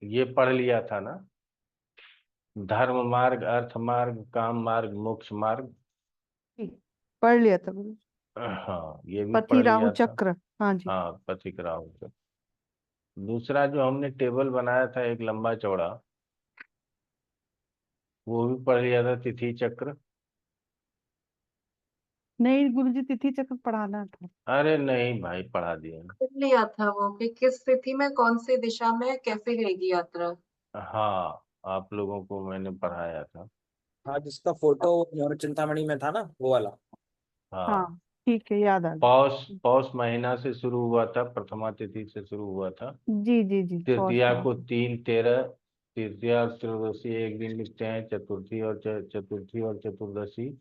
Speaker 5: ये पढ़ लिया था ना, धर्म मार्ग, अर्थ मार्ग, काम मार्ग, मोक्ष मार्ग।
Speaker 8: ठीक, पढ़ लिया था गुरु।
Speaker 5: हाँ, ये भी
Speaker 8: पति
Speaker 5: पढ़
Speaker 8: राहु
Speaker 5: लिया था।
Speaker 8: चक्र, हाँ जी।
Speaker 5: हाँ, पथिक राहु चक्र। दूसरा जो हमने टेबल बनाया था एक लंबा चौड़ा, वो भी पढ़ लिया था, तिथि चक्र।
Speaker 8: नहीं गुरु जी, तिथि चक्र पढ़ाना था।
Speaker 5: अरे नहीं भाई, पढ़ा दिए।
Speaker 1: कर लिया था वो कि किस स्थिति में कौन सी दिशा में कैसे रहेगी यात्रा।
Speaker 5: हाँ, आप लोगों को मैंने पढ़ाया था।
Speaker 7: हाँ, जिसका फोटो मोर चिंतामणि में था ना, वो वाला।
Speaker 8: हाँ
Speaker 5: हाँ,
Speaker 8: ठीक है, याद आ गया।
Speaker 5: पौष पौष महीना से शुरू हुआ था, प्रथमा तिथि से शुरू हुआ था।
Speaker 8: जी जी जी, पौष
Speaker 5: तृतीया
Speaker 8: माह।
Speaker 5: को 3-13, तृतीया और त्रयोदशी एक दिन लिखते हैं, चतुर्थी और चतुर्थी और चतुर्दशी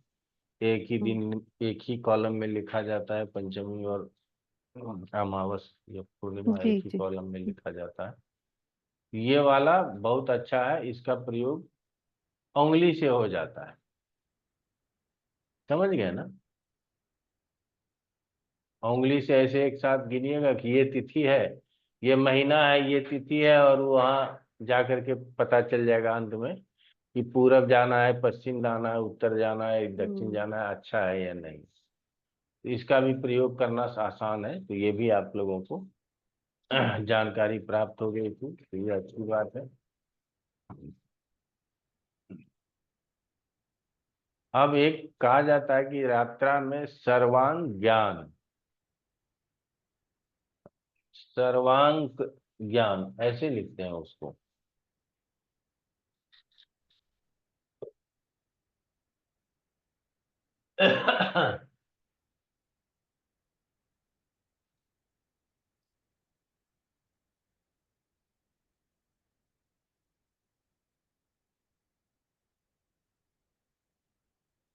Speaker 5: एक ही दिन, एक ही कॉलम में लिखा जाता है। पंचमी और अमावस या पूर्णिमा
Speaker 8: जी
Speaker 5: एक ही
Speaker 8: जी
Speaker 5: कॉलम में लिखा जाता है। ये वाला बहुत अच्छा है, इसका प्रयोग उंगली से हो जाता है, समझ गए ना। उंगली से ऐसे एक साथ गिनिएगा कि ये तिथि है, ये महीना है, ये तिथि है, और वहाँ जा करके पता चल जाएगा अंत में कि पूरब जाना है, पश्चिम जाना है, उत्तर जाना है, दक्षिण जाना है, अच्छा है या नहीं। तो इसका भी प्रयोग करना आसान है, तो ये भी आप लोगों को जानकारी प्राप्त हो गई थी, तो ये अच्छी बात है। अब एक कहा जाता है कि यात्रा में सर्वांग ज्ञान, सर्वांक ज्ञान ऐसे लिखते हैं उसको।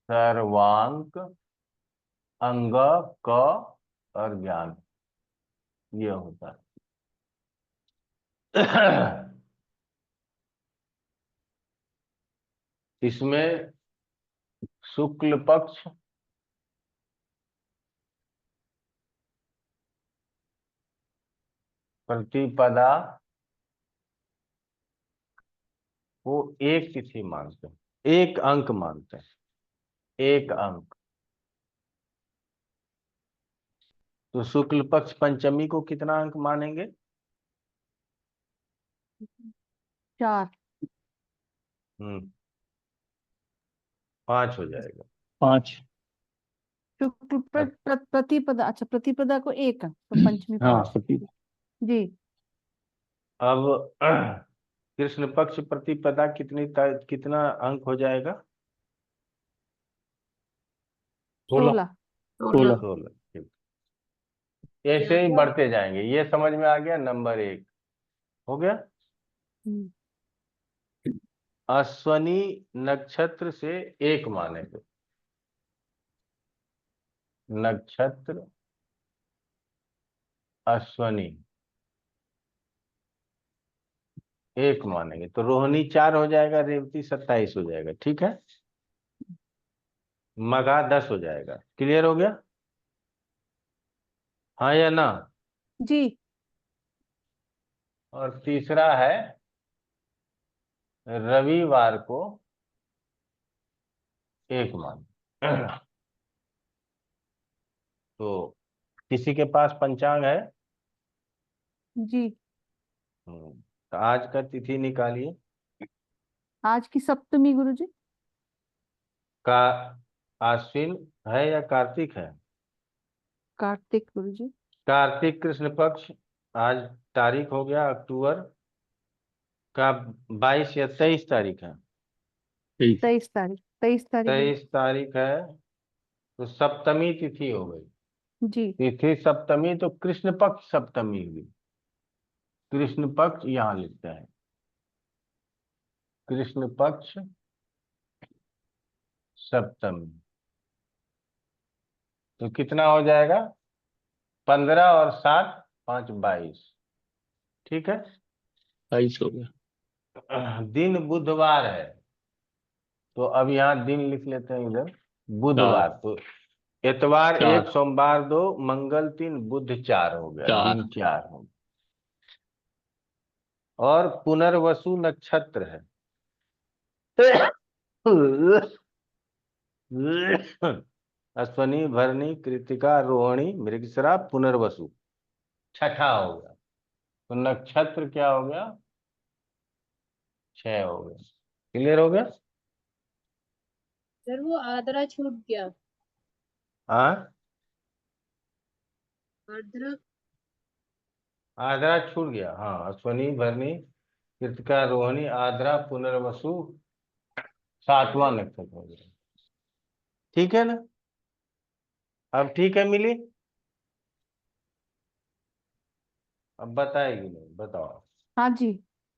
Speaker 5: सर्वांक, अंग, क और ज्ञान, ये होता है। इसमें शुक्ल पक्ष, प्रतिपदा को एक तिथि मानते हैं, एक अंक मानते हैं, एक अंक। तो शुक्ल पक्ष पंचमी को कितना अंक मानेंगे?
Speaker 8: 4।
Speaker 5: 5 हो जाएगा।
Speaker 3: 5।
Speaker 8: शुक्ल प्रतिपदा, अच्छा प्रतिपदा को 1 तो पंचमी
Speaker 3: हाँ
Speaker 8: 5।
Speaker 3: सती।
Speaker 8: जी।
Speaker 5: अब कृष्ण पक्ष प्रतिपदा कितना अंक हो जाएगा?
Speaker 8: 16।
Speaker 3: 16।
Speaker 5: 16। ठीक, ऐसे ही बढ़ते जाएंगे। ये समझ में आ गया, नंबर 1 हो गया। अश्वनी नक्षत्र से 1 मानेंगे, नक्षत्र अश्वनी 1 मानेंगे तो रोहिणी 4 हो जाएगा, रेवती 27 हो जाएगा। ठीक है, मघा 10 हो जाएगा। क्लियर हो गया? हाँ या ना?
Speaker 8: जी।
Speaker 5: और तीसरा है रविवार को 1 मान। तो किसी के पास पंचांग है?
Speaker 8: जी।
Speaker 5: तो आज का तिथि निकालिए।
Speaker 8: आज की सप्तमी गुरुजी।
Speaker 5: का आश्विन है या कार्तिक है?
Speaker 8: कार्तिक गुरुजी।
Speaker 5: कार्तिक कृष्ण पक्ष, आज तारीख हो गया अक्टूबर का 22 या 23 तारीख है।
Speaker 8: 23 तारीख। 23 तारीख।
Speaker 5: 23 तारीख है तो सप्तमी तिथि हो गई।
Speaker 8: जी।
Speaker 5: तिथि सप्तमी तो कृष्ण पक्ष सप्तमी हुई। कृष्ण पक्ष यहाँ लिखते हैं, कृष्ण पक्ष सप्तमी। तो कितना हो जाएगा? 15 और 7 5 22। ठीक है,
Speaker 3: 22 हो गया।
Speaker 5: दिन बुधवार है तो अब यहाँ दिन लिख लेते हैं इधर,
Speaker 3: 4।
Speaker 5: बुधवार। तो इतवार 1,
Speaker 3: 4।
Speaker 5: सोमवार 2, मंगल 3, बुध 4 हो गया,
Speaker 3: 4।
Speaker 5: दिन 4 हो गया। और पुनर्वसु नक्षत्र है। अश्वनी, भरणी, कृतिका, रोहिणी, मृगशिरा, पुनर्वसु, छठा हो गया। तो नक्षत्र क्या हो गया? 6 हो गया। क्लियर हो गया?
Speaker 4: सर वो आद्रा छूट गया।
Speaker 5: हाँ,
Speaker 4: आद्रा।
Speaker 5: आद्रा छूट गया। हाँ, अश्वनी, भरणी, कृतिका, रोहिणी, आद्रा, पुनर्वसु 7वां नक्षत्र हो गया। ठीक है ना? अब ठीक है मिली? अब बताएगी नहीं, बताओ।
Speaker 8: हाँ जी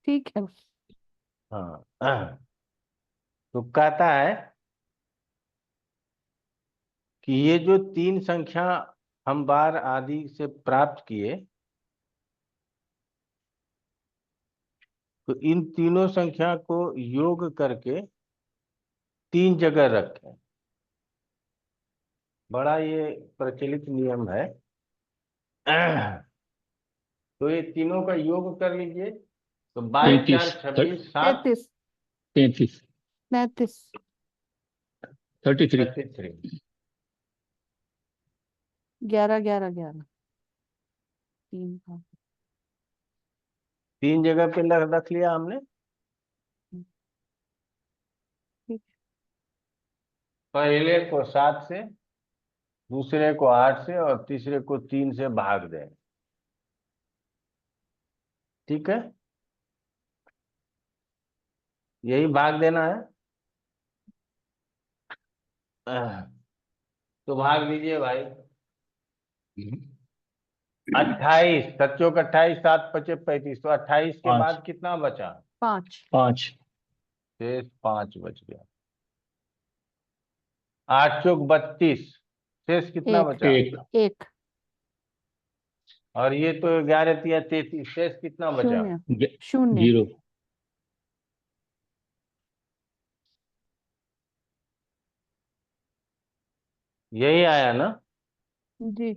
Speaker 8: ठीक है।
Speaker 5: हाँ, तो कहता है कि ये जो 3 संख्या हम बार आदि से प्राप्त किए, तो इन तीनों संख्या को योग करके 3 जगह रखें। बड़ा ये प्रचलित नियम है। तो ये तीनों का योग कर लीजिए। तो 22 4 26 7
Speaker 8: 33।
Speaker 3: 33।
Speaker 8: 33।
Speaker 3: 33।
Speaker 5: 33।
Speaker 8: 11 11 11 3 का।
Speaker 5: 3 जगह पे रख लिया हमने।
Speaker 8: ठीक।
Speaker 5: पहले को 7 से, दूसरे को 8 से और तीसरे को 3 से भाग दें। ठीक है, यही भाग देना है। तो भाग दीजिए भाई। 28, 7 × 28 7 × 5 = 35। तो 28 के
Speaker 3: 5
Speaker 5: बाद कितना बचा?
Speaker 8: 5
Speaker 3: 5
Speaker 5: शेष 5 बच गया। 8 × 32, शेष कितना
Speaker 8: एक
Speaker 5: बचा?
Speaker 3: 1
Speaker 8: एक
Speaker 5: और ये तो 11 × 3 = 33, शेष कितना बचा?
Speaker 8: शून्य शून्य
Speaker 3: 0
Speaker 5: यही आया ना?
Speaker 8: जी।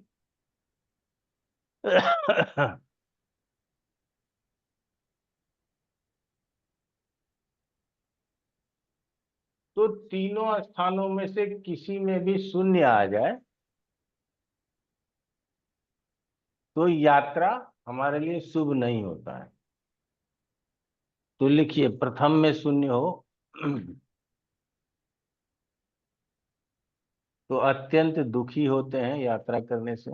Speaker 5: तो तीनों स्थानों में से किसी में भी शून्य आ जाए तो यात्रा हमारे लिए शुभ नहीं होता है। तो लिखिए, प्रथम में शून्य हो तो अत्यंत दुखी होते हैं यात्रा करने से।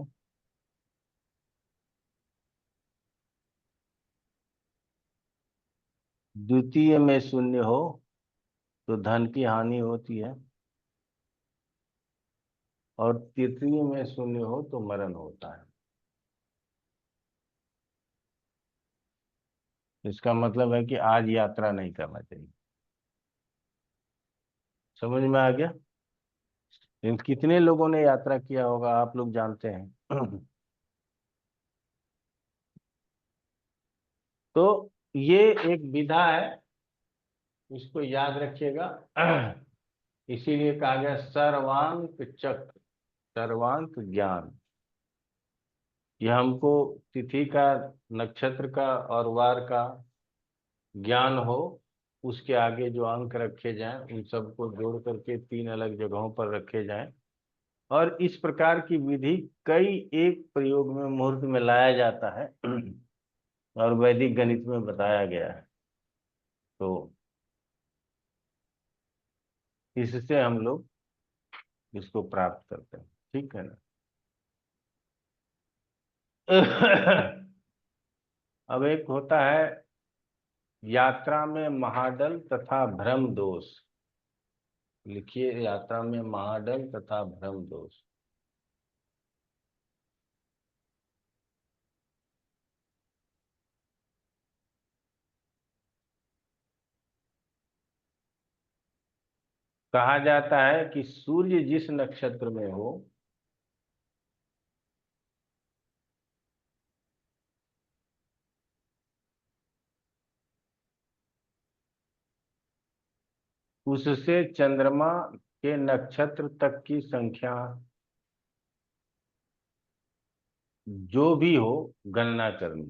Speaker 5: द्वितीय में शून्य हो तो धन की हानि होती है। और तृतीय में शून्य हो तो मरण होता है। इसका मतलब है कि आज यात्रा नहीं करना चाहिए। समझ में आ गया? लेकिन कितने लोगों ने यात्रा किया होगा आप लोग जानते हैं। तो ये एक विधा है, इसको याद रखिएगा। इसीलिए कहा गया सर्वांक चक्र, सर्वांक ज्ञान। यह हमको तिथि का, नक्षत्र का और वार का ज्ञान हो, उसके आगे जो अंक रखे जाएं उन सबको जोड़ करके 3 अलग जगहों पर रखे जाएं। और इस प्रकार की विधि कई एक प्रयोग में मुहूर्त में लाया जाता है और वैदिक गणित में बताया गया है। तो इससे हम लोग इसको प्राप्त करते हैं। ठीक है ना? अब एक होता है यात्रा में महाडल तथा भ्रम दोष। लिखिए, यात्रा में महाडल तथा भ्रम दोष। कहा जाता है कि सूर्य जिस नक्षत्र में हो उससे चंद्रमा के नक्षत्र तक की संख्या जो भी हो गणना करनी।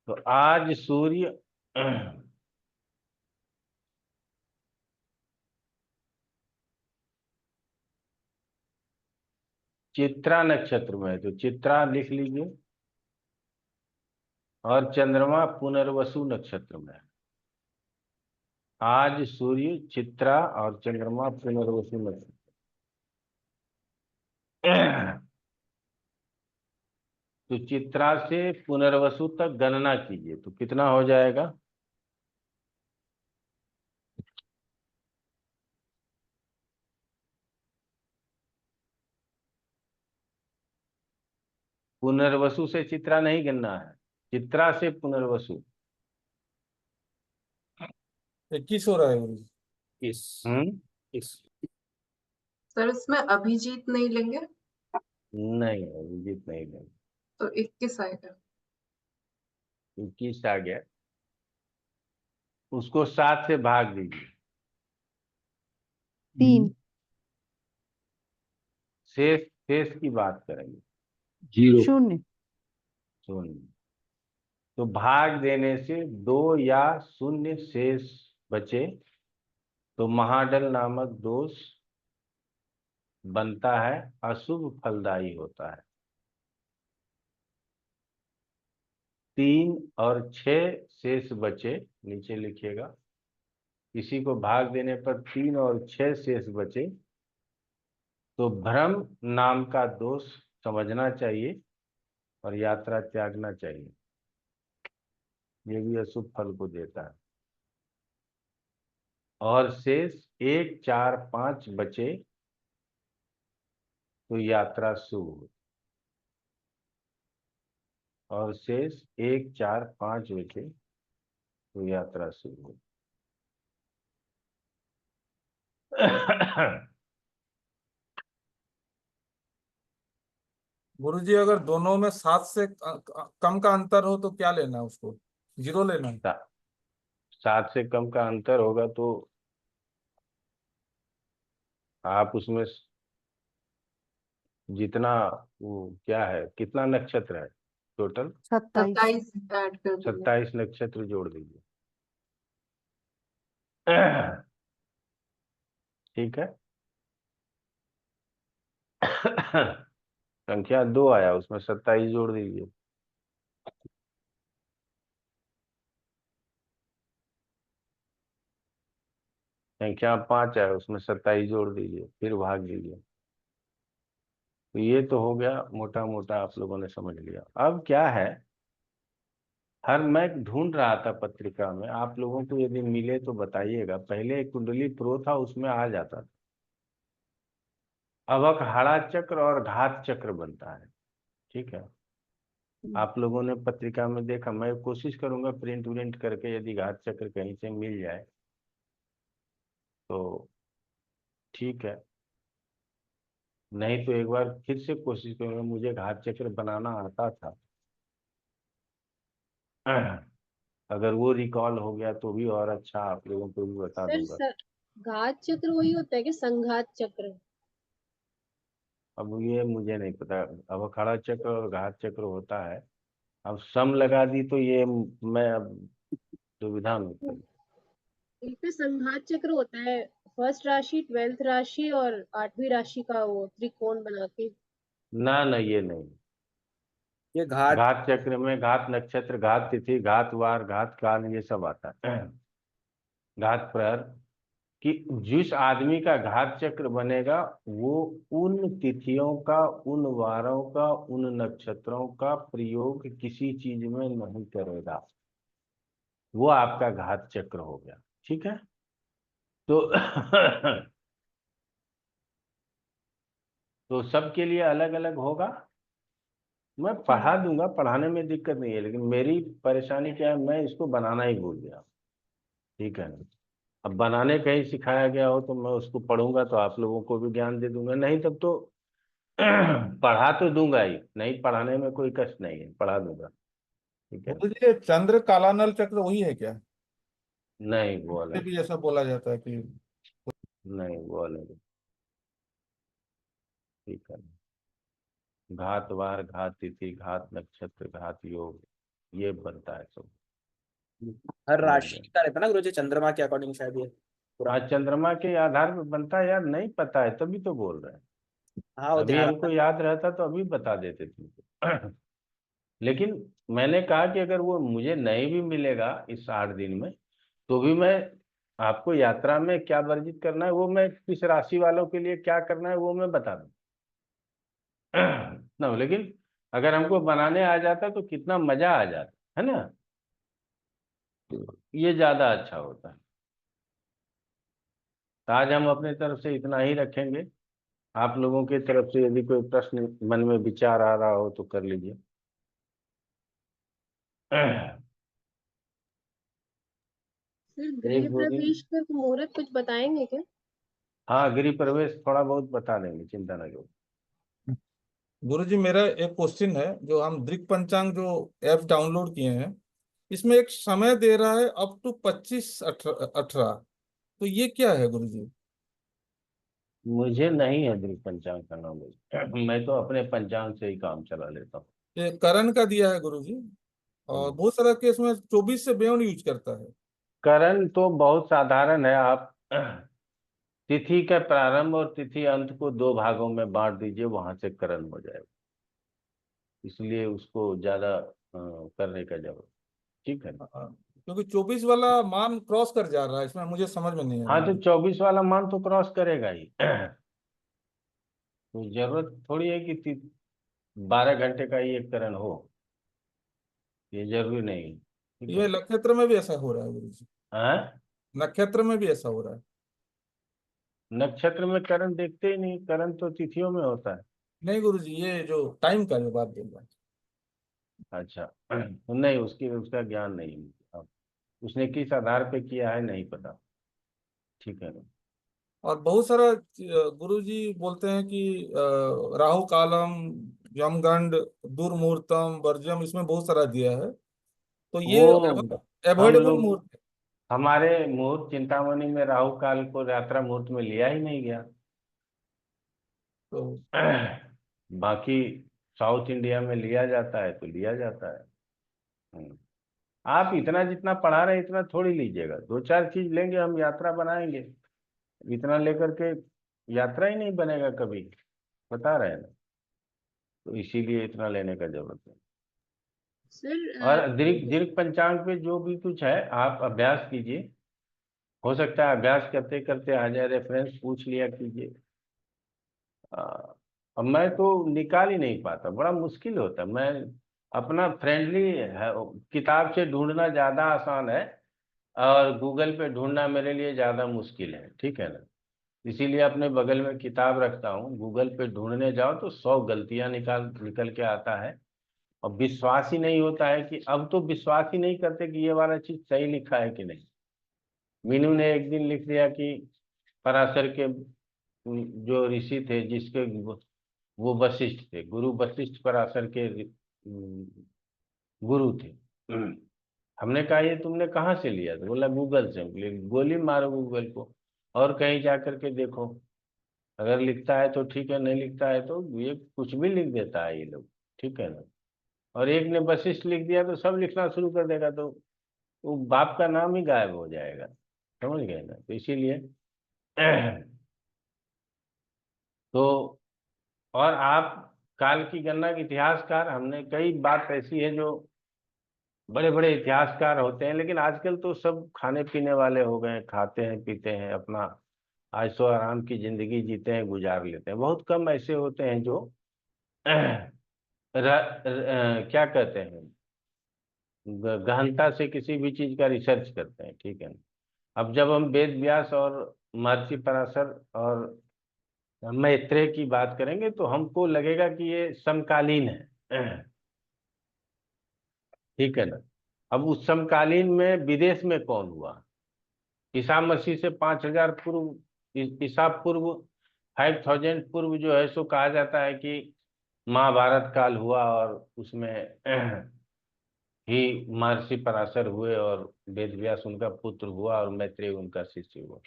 Speaker 5: तो आज सूर्य चित्रा नक्षत्र में है, तो चित्रा लिख लीजिए। और चंद्रमा पुनर्वसु नक्षत्र में है। आज सूर्य चित्रा और चंद्रमा पुनर्वसु नक्षत्र। तो चित्रा से पुनर्वसु तक गणना कीजिए तो कितना हो जाएगा? पुनर्वसु से चित्रा नहीं गिनना है, चित्रा से पुनर्वसु।
Speaker 10: 21 हो रहा है गुरु जी।
Speaker 7: इस
Speaker 1: सर इसमें अभिजीत नहीं लेंगे
Speaker 5: नहीं, अभिजीत नहीं लेंगे।
Speaker 1: तो 21 आएगा।
Speaker 5: 21 आ गया, उसको 7 से भाग दीजिए।
Speaker 8: 3
Speaker 5: शेष, शेष की बात करेंगे।
Speaker 3: 0
Speaker 8: शून्य
Speaker 5: शून्य। तो भाग देने से 2 या 0 शेष बचे तो महाडल नामक दोष बनता है, अशुभ फलदायी होता है। 3 और 6 शेष बचे, नीचे लिखिएगा। इसी को भाग देने पर 3 और 6 शेष बचे तो भ्रम नाम का दोष समझना चाहिए और यात्रा त्यागना चाहिए। ये भी अशुभ फल को देता है। और शेष 1, 4, 5 बचे तो यात्रा शुभ हो, और शेष 1 4 5 बचे तो यात्रा शुभ हो।
Speaker 10: गुरुजी अगर दोनों में 7 से कम का अंतर हो तो क्या लेना है, उसको 0 लेना है?
Speaker 5: 7 से कम का अंतर होगा तो आप उसमें जितना, वो क्या है, कितना नक्षत्र है टोटल?
Speaker 8: 27।
Speaker 5: 27 नक्षत्र जोड़ दीजिए। ठीक है। संख्या 2 आया, उसमें 27 जोड़ दीजिए। संख्या 5 आया, उसमें 27 जोड़ दीजिए, फिर भाग दीजिए। तो ये तो हो गया, मोटा मोटा आप लोगों ने समझ लिया। अब क्या है, हर मैं ढूंढ रहा था पत्रिका में, आप लोगों को यदि मिले तो बताइएगा। पहले एक कुंडली प्रो था, उसमें आ जाता था। अब अखाड़ा चक्र और घात चक्र बनता है। ठीक है, आप लोगों ने पत्रिका में देखा। मैं कोशिश करूंगा प्रिंट व्रिंट करके, यदि घात चक्र कहीं से मिल जाए तो ठीक है, नहीं तो एक बार फिर से कोशिश करूंगा। मुझे घात चक्र बनाना आता था, अगर वो रिकॉल हो गया तो भी और अच्छा, आप लोगों को भी बता दूंगा।
Speaker 4: घात चक्र वही होता है कि संघात चक्र?
Speaker 5: अब ये मुझे नहीं पता। अब अखाड़ा चक्र और घात चक्र होता है। अब सम लगा दी तो ये मैं अब दुविधा में पड़ गया।
Speaker 4: इस पे संघात चक्र होता है, फर्स्ट राशि, 12th राशि और 8वीं राशि का वो त्रिकोण बना के।
Speaker 5: ना ना, ये नहीं।
Speaker 7: ये घाट
Speaker 5: घात चक्र में घात नक्षत्र, घात तिथि, घात वार, घात काल, ये सब आता है। घात प्रहर कि जिस आदमी का घात चक्र बनेगा वो उन तिथियों का, उन वारों का, उन नक्षत्रों का प्रयोग किसी चीज में नहीं करेगा, वो आपका घात चक्र हो गया। ठीक है, तो तो सबके लिए अलग अलग होगा। मैं पढ़ा दूंगा, पढ़ाने में दिक्कत नहीं है, लेकिन मेरी परेशानी क्या है, मैं इसको बनाना ही भूल गया। ठीक है ना, अब बनाने कहीं सिखाया गया हो तो मैं उसको पढ़ूंगा तो आप लोगों को भी ज्ञान दे दूंगा, नहीं तब तो पढ़ा तो दूंगा ही, नहीं पढ़ाने में कोई कष्ट नहीं है, पढ़ा दूंगा। ठीक है,
Speaker 10: गुरुजी ये चंद्र कालानल चक्र वही है क्या?
Speaker 5: नहीं वो
Speaker 10: इसमें
Speaker 5: अलग,
Speaker 10: भी ऐसा बोला जाता है कि
Speaker 5: नहीं वो अलग। ठीक है, घात वार, घात तिथि, घात नक्षत्र, घात योग, ये बनता है सब।
Speaker 7: हर
Speaker 5: समझ
Speaker 7: राशि
Speaker 5: गए?
Speaker 7: का रहता है ना गुरुजी, चंद्रमा के अकॉर्डिंग शायद ये पूरा।
Speaker 5: आज चंद्रमा के आधार पर बनता है यार, नहीं पता है तभी तो बोल रहे हैं।
Speaker 7: हाँ वो
Speaker 5: अभी
Speaker 7: ध्यान
Speaker 5: हमको याद रहता तो अभी बता देते तुमको। लेकिन मैंने कहा कि अगर वो मुझे नहीं भी मिलेगा इस 8 दिन में, तो भी मैं आपको यात्रा में क्या वर्जित करना है, वो मैं किस राशि वालों के लिए क्या करना है वो मैं बता दूं। ना, लेकिन अगर हमको बनाने आ जाता तो कितना मजा आ जाता है ना, ये ज्यादा अच्छा होता है। तो आज हम अपने तरफ से इतना ही रखेंगे। आप लोगों की तरफ से यदि कोई प्रश्न मन में विचार आ रहा हो तो कर लीजिए।
Speaker 4: सर गृह
Speaker 5: 1 2 दिन,
Speaker 4: प्रवेश का मुहूर्त कुछ बताएंगे क्या?
Speaker 5: हाँ गृह प्रवेश थोड़ा बहुत बता देंगे, चिंता न करो।
Speaker 10: गुरुजी मेरा एक क्वेश्चन है। जो हम दृक पंचांग जो ऐप डाउनलोड किए हैं, इसमें एक समय दे रहा है अप टू 25/18। तो ये क्या है गुरुजी?
Speaker 5: मुझे नहीं है दृक पंचांग का नॉलेज। मैं तो अपने पंचांग से ही काम चला लेता हूँ।
Speaker 10: ये करण का दिया है गुरुजी, और बहुत सारा केस में 24 से बेउन यूज करता है।
Speaker 5: करण तो बहुत साधारण है। आप तिथि के प्रारंभ और तिथि अंत को 2 भागों में बांट दीजिए, वहां से करण हो जाएगा। इसलिए उसको ज्यादा करने का जरूरत। ठीक है ना?
Speaker 10: क्योंकि 24 वाला मान क्रॉस कर जा रहा है, इसमें मुझे समझ में नहीं आ
Speaker 5: हाँ
Speaker 10: रहा
Speaker 5: तो
Speaker 10: है।
Speaker 5: 24 वाला मान तो क्रॉस करेगा ही। तो जरूरत थोड़ी है कि 12 घंटे का ही एक करण हो, ये जरूरी नहीं। ठीक है।
Speaker 10: ये नक्षत्र में भी ऐसा हो रहा है गुरुजी?
Speaker 5: हाँ,
Speaker 10: नक्षत्र में भी ऐसा हो रहा है?
Speaker 5: नक्षत्र में करण देखते ही नहीं, करण तो तिथियों में होता है।
Speaker 10: नहीं गुरुजी, ये जो टाइम का जो बात बोल रहा है।
Speaker 5: अच्छा नहीं, उसका ज्ञान नहीं है। अब उसने किस आधार पे किया है नहीं पता। ठीक है ना।
Speaker 10: और बहुत सारा गुरुजी बोलते हैं कि राहु कालम, यमगंड, दुर्मुहूर्तम, वर्जम, इसमें बहुत सारा दिया है, तो ये
Speaker 5: वो हम
Speaker 10: एवॉइडेबल
Speaker 5: लोग
Speaker 10: मुहूर्त है।
Speaker 5: हमारे मुहूर्त चिंतामणि में राहु काल को यात्रा मुहूर्त में लिया ही नहीं गया।
Speaker 10: तो
Speaker 5: बाकी साउथ इंडिया में लिया जाता है तो लिया जाता है। हम्म। आप इतना जितना पढ़ा रहे हैं इतना थोड़ी लीजिएगा, दो चार चीज लेंगे, हम यात्रा बनाएंगे। इतना लेकर के यात्रा ही नहीं बनेगा कभी, बता रहे हैं ना। तो इसीलिए इतना लेने का जरूरत है।
Speaker 4: सर
Speaker 5: और दीर्घ दीर्घ पंचांग पे जो भी कुछ है आप अभ्यास कीजिए। हो सकता है अभ्यास करते करते आ जाए, रेफरेंस पूछ लिया कीजिए। आ, अब मैं तो निकाल ही नहीं पाता, बड़ा मुश्किल होता है। मैं अपना फ्रेंडली है, किताब से ढूंढना ज्यादा आसान है और गूगल पे ढूंढना मेरे लिए ज्यादा मुश्किल है। ठीक है ना। इसीलिए अपने बगल में किताब रखता हूँ, गूगल पे ढूंढने जाओ तो 100 गलतियां निकल के आता है। और विश्वास ही नहीं होता है कि अब तो विश्वास ही नहीं करते कि ये वाला चीज सही लिखा है कि नहीं। मीनू ने एक दिन लिख दिया कि पराशर के जो ऋषि थे, जिसके वो वशिष्ठ थे, गुरु वशिष्ठ पराशर के गुरु थे। हमने कहा ये तुमने कहाँ से लिया? तो बोला गूगल से। हम बोले गोली मारो गूगल को और कहीं जा करके देखो, अगर लिखता है तो ठीक है, नहीं लिखता है तो ये कुछ भी लिख देता है ये लोग। ठीक है ना। और एक ने वशिष्ठ लिख दिया तो सब लिखना शुरू कर देगा, तो वो बाप का नाम ही गायब हो जाएगा। समझ गए ना। तो इसीलिए तो और आप काल की गणना के इतिहासकार, हमने कई बात ऐसी है जो बड़े बड़े इतिहासकार होते हैं, लेकिन आजकल तो सब खाने पीने वाले हो गए हैं, खाते हैं पीते हैं, अपना आयशो आराम की जिंदगी जीते हैं, गुजार लेते हैं। बहुत कम ऐसे होते हैं जो क्या कहते हैं, गहनता से किसी भी चीज का रिसर्च करते हैं। ठीक है ना। अब जब हम वेद व्यास और महर्षि पराशर और मैत्रेय की बात करेंगे तो हमको लगेगा कि ये समकालीन है। ठीक है ना। अब उस समकालीन में विदेश में कौन हुआ? ईसा मसीह से 5000 पूर्व, ईसा पूर्व 5000 पूर्व जो है सो कहा जाता है कि महाभारत काल हुआ और उसमें ही महर्षि पराशर हुए और वेद व्यास उनका पुत्र हुआ और मैत्रेय उनका शिष्य हुआ।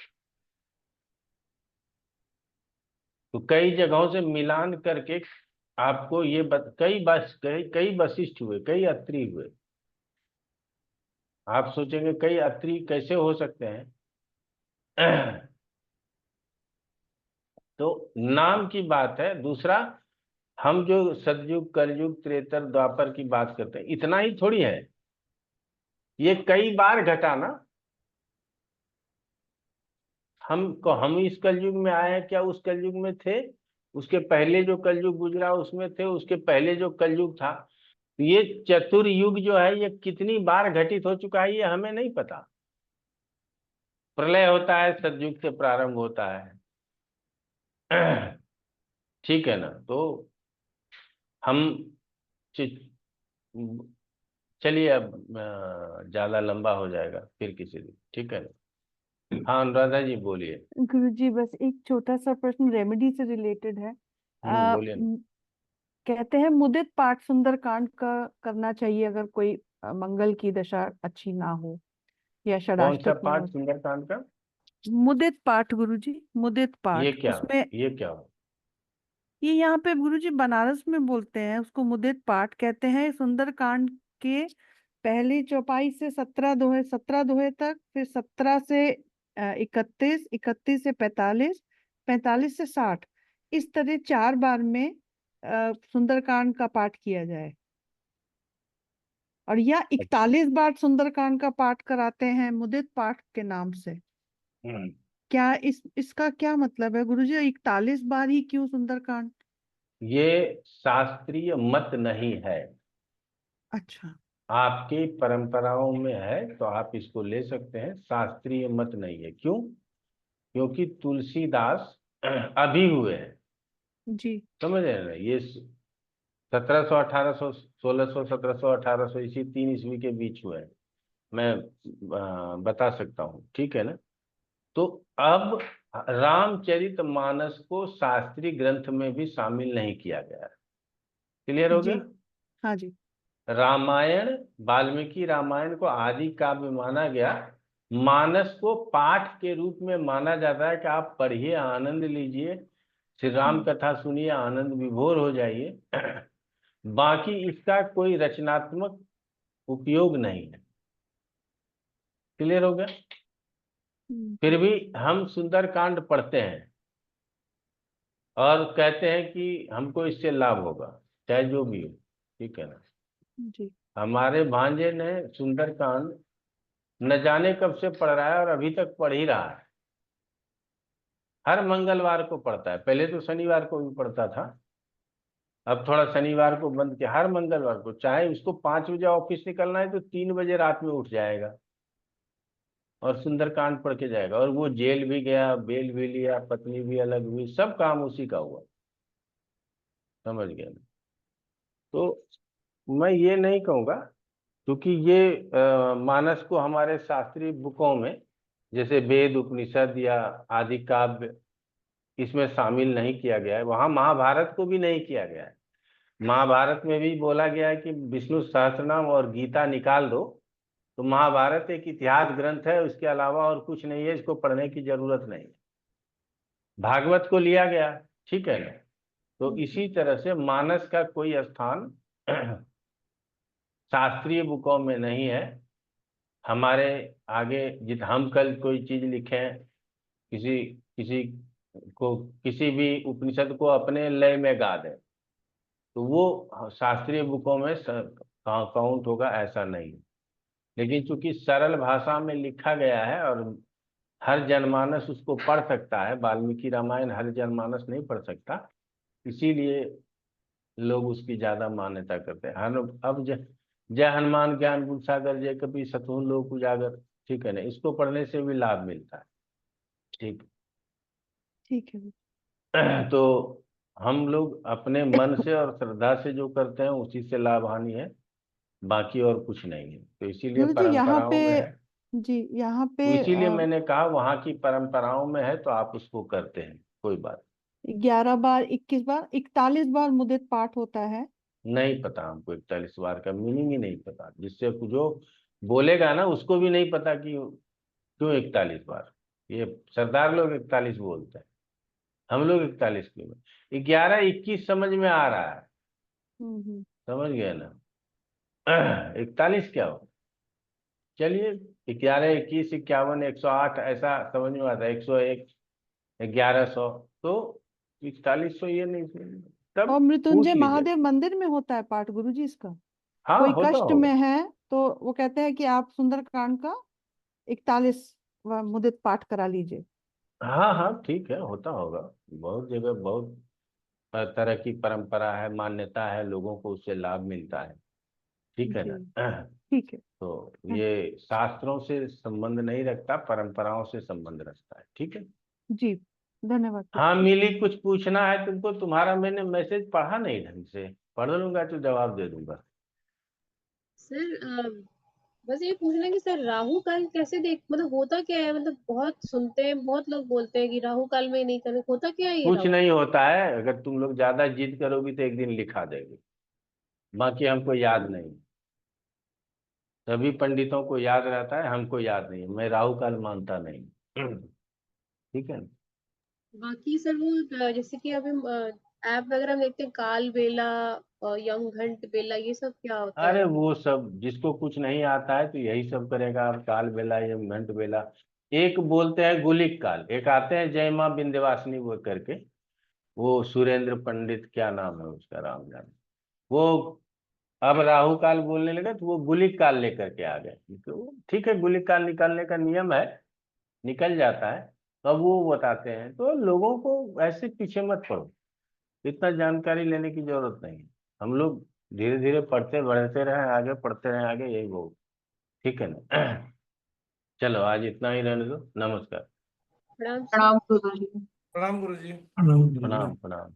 Speaker 5: तो कई जगहों से मिलान करके आपको ये कई वशिष्ठ हुए, कई अत्रि हुए। आप सोचेंगे कई अत्रि कैसे हो सकते हैं? तो नाम की बात है। दूसरा, हम जो सतयुग कलयुग त्रेतर द्वापर की बात करते हैं, इतना ही थोड़ी है, ये कई बार घटा ना। हम इस कलयुग में आए हैं, क्या उस कलयुग में थे? उसके पहले जो कलयुग गुजरा उसमें थे, उसके पहले जो कलयुग था। ये चतुर्युग जो है ये कितनी बार घटित हो चुका है ये हमें नहीं पता। प्रलय होता है, सतयुग से प्रारंभ होता है। ठीक है ना। तो हम चि- चलिए अब ज्यादा लंबा हो जाएगा फिर किसी दिन। ठीक है ना। हाँ अनुराधा जी बोलिए।
Speaker 8: गुरुजी बस एक छोटा सा प्रश्न रेमेडी से रिलेटेड है।
Speaker 5: बोलिए ना।
Speaker 8: कहते हैं मुदित पाठ सुंदरकांड का करना चाहिए अगर कोई मंगल की दशा अच्छी ना हो या
Speaker 5: कौन सा
Speaker 8: षडाष्टक में
Speaker 5: पाठ
Speaker 8: हो।
Speaker 5: सुंदरकांड का?
Speaker 8: मुदित पाठ गुरुजी, मुदित
Speaker 5: ये
Speaker 8: पाठ
Speaker 5: क्या?
Speaker 8: उसमें
Speaker 5: ये क्या हो?
Speaker 8: ये यहाँ पे गुरुजी बनारस में बोलते हैं उसको मुदित पाठ कहते हैं। सुंदरकांड के पहली चौपाई से 17 दोहे तक, फिर 17 से 31, 31 से 45, 45 से 60, इस तरह 4 बार में सुंदरकांड का पाठ किया जाए। और या
Speaker 5: अच्छा।
Speaker 8: 41 बार सुंदरकांड का पाठ कराते हैं मुदित पाठ के नाम से। क्या इसका क्या मतलब है गुरुजी? 41 बार ही क्यों सुंदरकांड?
Speaker 5: ये शास्त्रीय मत नहीं है,
Speaker 8: अच्छा।
Speaker 5: आपकी परंपराओं में है तो आप इसको ले सकते हैं, शास्त्रीय मत नहीं है। क्यों? क्योंकि तुलसीदास अभी हुए हैं,
Speaker 8: जी
Speaker 5: समझ रहे हैं ना? ये 1700, 1800, 1600, 1700, 1800 इसी 3 ईस्वी के बीच हुए हैं। मैं बता सकता हूँ, ठीक है ना? तो अब रामचरितमानस को शास्त्रीय ग्रंथ में भी शामिल नहीं किया गया है। क्लियर हो
Speaker 8: जी
Speaker 5: गया?
Speaker 8: हाँ जी
Speaker 5: रामायण, वाल्मीकि रामायण को आदि काव्य माना गया। मानस को पाठ के रूप में माना जाता है कि आप पढ़िए, आनंद लीजिए, श्री राम कथा सुनिए, आनंद विभोर हो जाइए। बाकी इसका कोई रचनात्मक उपयोग नहीं है। क्लियर हो गया? फिर भी हम सुंदरकांड पढ़ते हैं और कहते हैं कि हमको इससे लाभ होगा, चाहे जो भी हो, ठीक है ना?
Speaker 8: जी
Speaker 5: हमारे भांजे ने सुंदरकांड न जाने कब से पढ़ रहा है और अभी तक पढ़ ही रहा है। हर मंगलवार को पढ़ता है, पहले तो शनिवार को भी पढ़ता था, अब थोड़ा शनिवार को बंद किया। हर मंगलवार को, चाहे उसको 5 बजे ऑफिस निकलना है तो 3 बजे रात में उठ जाएगा और सुंदरकांड पढ़ के जाएगा। और वो जेल भी गया, बेल भी लिया, पत्नी भी अलग हुई, सब काम उसी का हुआ। समझ गया ना? तो मैं ये नहीं कहूँगा, क्योंकि ये मानस को हमारे शास्त्रीय बुकों में, जैसे वेद, उपनिषद या आदि काव्य, इसमें शामिल नहीं किया गया है। वहां महाभारत को भी नहीं किया गया है। महाभारत में भी बोला गया है कि विष्णु सहस्त्रनाम और गीता निकाल दो, तो महाभारत एक इतिहास ग्रंथ है, उसके अलावा और कुछ नहीं है, इसको पढ़ने की जरूरत नहीं है। भागवत को लिया गया, ठीक है ना? तो इसी तरह से मानस का कोई स्थान शास्त्रीय बुकों में नहीं है। हमारे आगे जित हम कल कोई चीज लिखें, किसी किसी को किसी भी उपनिषद को अपने लय में गा दें, तो वो शास्त्रीय बुकों में काउंट होगा, ऐसा नहीं है। लेकिन चूंकि सरल भाषा में लिखा गया है और हर जनमानस उसको पढ़ सकता है, वाल्मीकि रामायण हर जनमानस नहीं पढ़ सकता, इसीलिए लोग उसकी ज्यादा मान्यता करते हैं। अब जय हनुमान ज्ञान गुण सागर, जय कपी सतुन लोक उजागर, ठीक है ना? इसको पढ़ने से भी लाभ मिलता है, ठीक।
Speaker 8: ठीक है
Speaker 5: तो हम लोग अपने मन से और श्रद्धा से जो करते हैं उसी से लाभ हानि है, बाकी और कुछ नहीं है। तो इसीलिए
Speaker 8: गुरु जी यहाँ पे,
Speaker 5: परंपराओं में है।
Speaker 8: जी यहाँ
Speaker 5: तो
Speaker 8: पे
Speaker 5: इसीलिए मैंने कहा वहां की परंपराओं में है तो आप उसको करते हैं, कोई बात
Speaker 8: 11 बार, 21 बार, 41 बार मुदित पाठ होता है।
Speaker 5: नहीं पता हमको। 41 बार का मीनिंग ही नहीं पता। जिससे जो बोलेगा ना उसको भी नहीं पता कि क्यों 41 बार। ये सरदार लोग 41 बोलते हैं, हम लोग 41 क्यों? 11, 21 समझ में आ रहा है, समझ गए ना? 41 क्या हो? चलिए 11, 21, 51, 108 ऐसा समझ में आता है। 101, 1100, तो 4100 ये नहीं तब
Speaker 8: और
Speaker 5: पूछ
Speaker 8: मृत्युंजय
Speaker 5: लीजिए।
Speaker 8: महादेव मंदिर में होता है पाठ गुरु जी इसका।
Speaker 5: हाँ
Speaker 8: कोई
Speaker 5: होता
Speaker 8: कष्ट
Speaker 5: होगा।
Speaker 8: में है तो वो कहते हैं कि आप सुंदरकांड का 41 मुदित पाठ करा लीजिए।
Speaker 5: हाँ हाँ ठीक है, होता होगा। बहुत जगह बहुत तरह की परंपरा है, मान्यता है, लोगों को उससे लाभ मिलता है, ठीक है
Speaker 8: जी
Speaker 5: ना?
Speaker 8: ठीक है।
Speaker 5: तो
Speaker 8: हाँ
Speaker 5: ये शास्त्रों से संबंध नहीं रखता, परंपराओं से संबंध रखता है, ठीक है।
Speaker 8: जी धन्यवाद गुरु
Speaker 5: हाँ
Speaker 8: जी।
Speaker 5: मिली, कुछ पूछना है तुमको? तुम्हारा मैंने मैसेज पढ़ा नहीं ढंग से, पढ़ लूंगा तो जवाब दे दूंगा।
Speaker 4: सर बस ये पूछना है कि सर राहु काल कैसे देख, मतलब होता क्या है? मतलब बहुत सुनते हैं, बहुत लोग बोलते हैं कि राहु काल में नहीं करना, होता क्या है ये
Speaker 5: कुछ
Speaker 4: राहु?
Speaker 5: नहीं होता है, अगर तुम लोग ज्यादा जिद करोगी तो एक दिन लिखा देगी, बाकी हमको याद नहीं। सभी पंडितों को याद रहता है, हमको याद नहीं। मैं राहु काल मानता नहीं। ठीक है।
Speaker 4: बाकी सर वो जैसे कि अभी ऐप वगैरह में देखते हैं काल बेला और यमघंट बेला, ये सब क्या होता
Speaker 5: अरे
Speaker 4: है?
Speaker 5: वो सब जिसको कुछ नहीं आता है तो यही सब करेगा। अब काल बेला, ये घंट बेला, एक बोलते हैं गुलिक काल, एक आते हैं जय माँ विंध्यवासिनी वो करके, वो सुरेंद्र पंडित, क्या नाम है उसका, राम जाने, वो अब राहु काल बोलने लगे तो वो गुलिक काल लेकर के आ गए। तो ठीक है, गुलिक काल निकालने का नियम है, निकल जाता है। तो अब वो बताते हैं, तो लोगों को ऐसे पीछे मत पड़ो, इतना जानकारी लेने की जरूरत नहीं है। हम लोग धीरे धीरे पढ़ते बढ़ते रहे आगे, पढ़ते रहे आगे, यही बहुत, ठीक है ना? चलो आज इतना ही रहने दो। नमस्कार।
Speaker 4: प्रणाम सर।
Speaker 1: प्रणाम गुरु जी।
Speaker 10: प्रणाम गुरु जी।
Speaker 5: प्रणाम प्रणाम।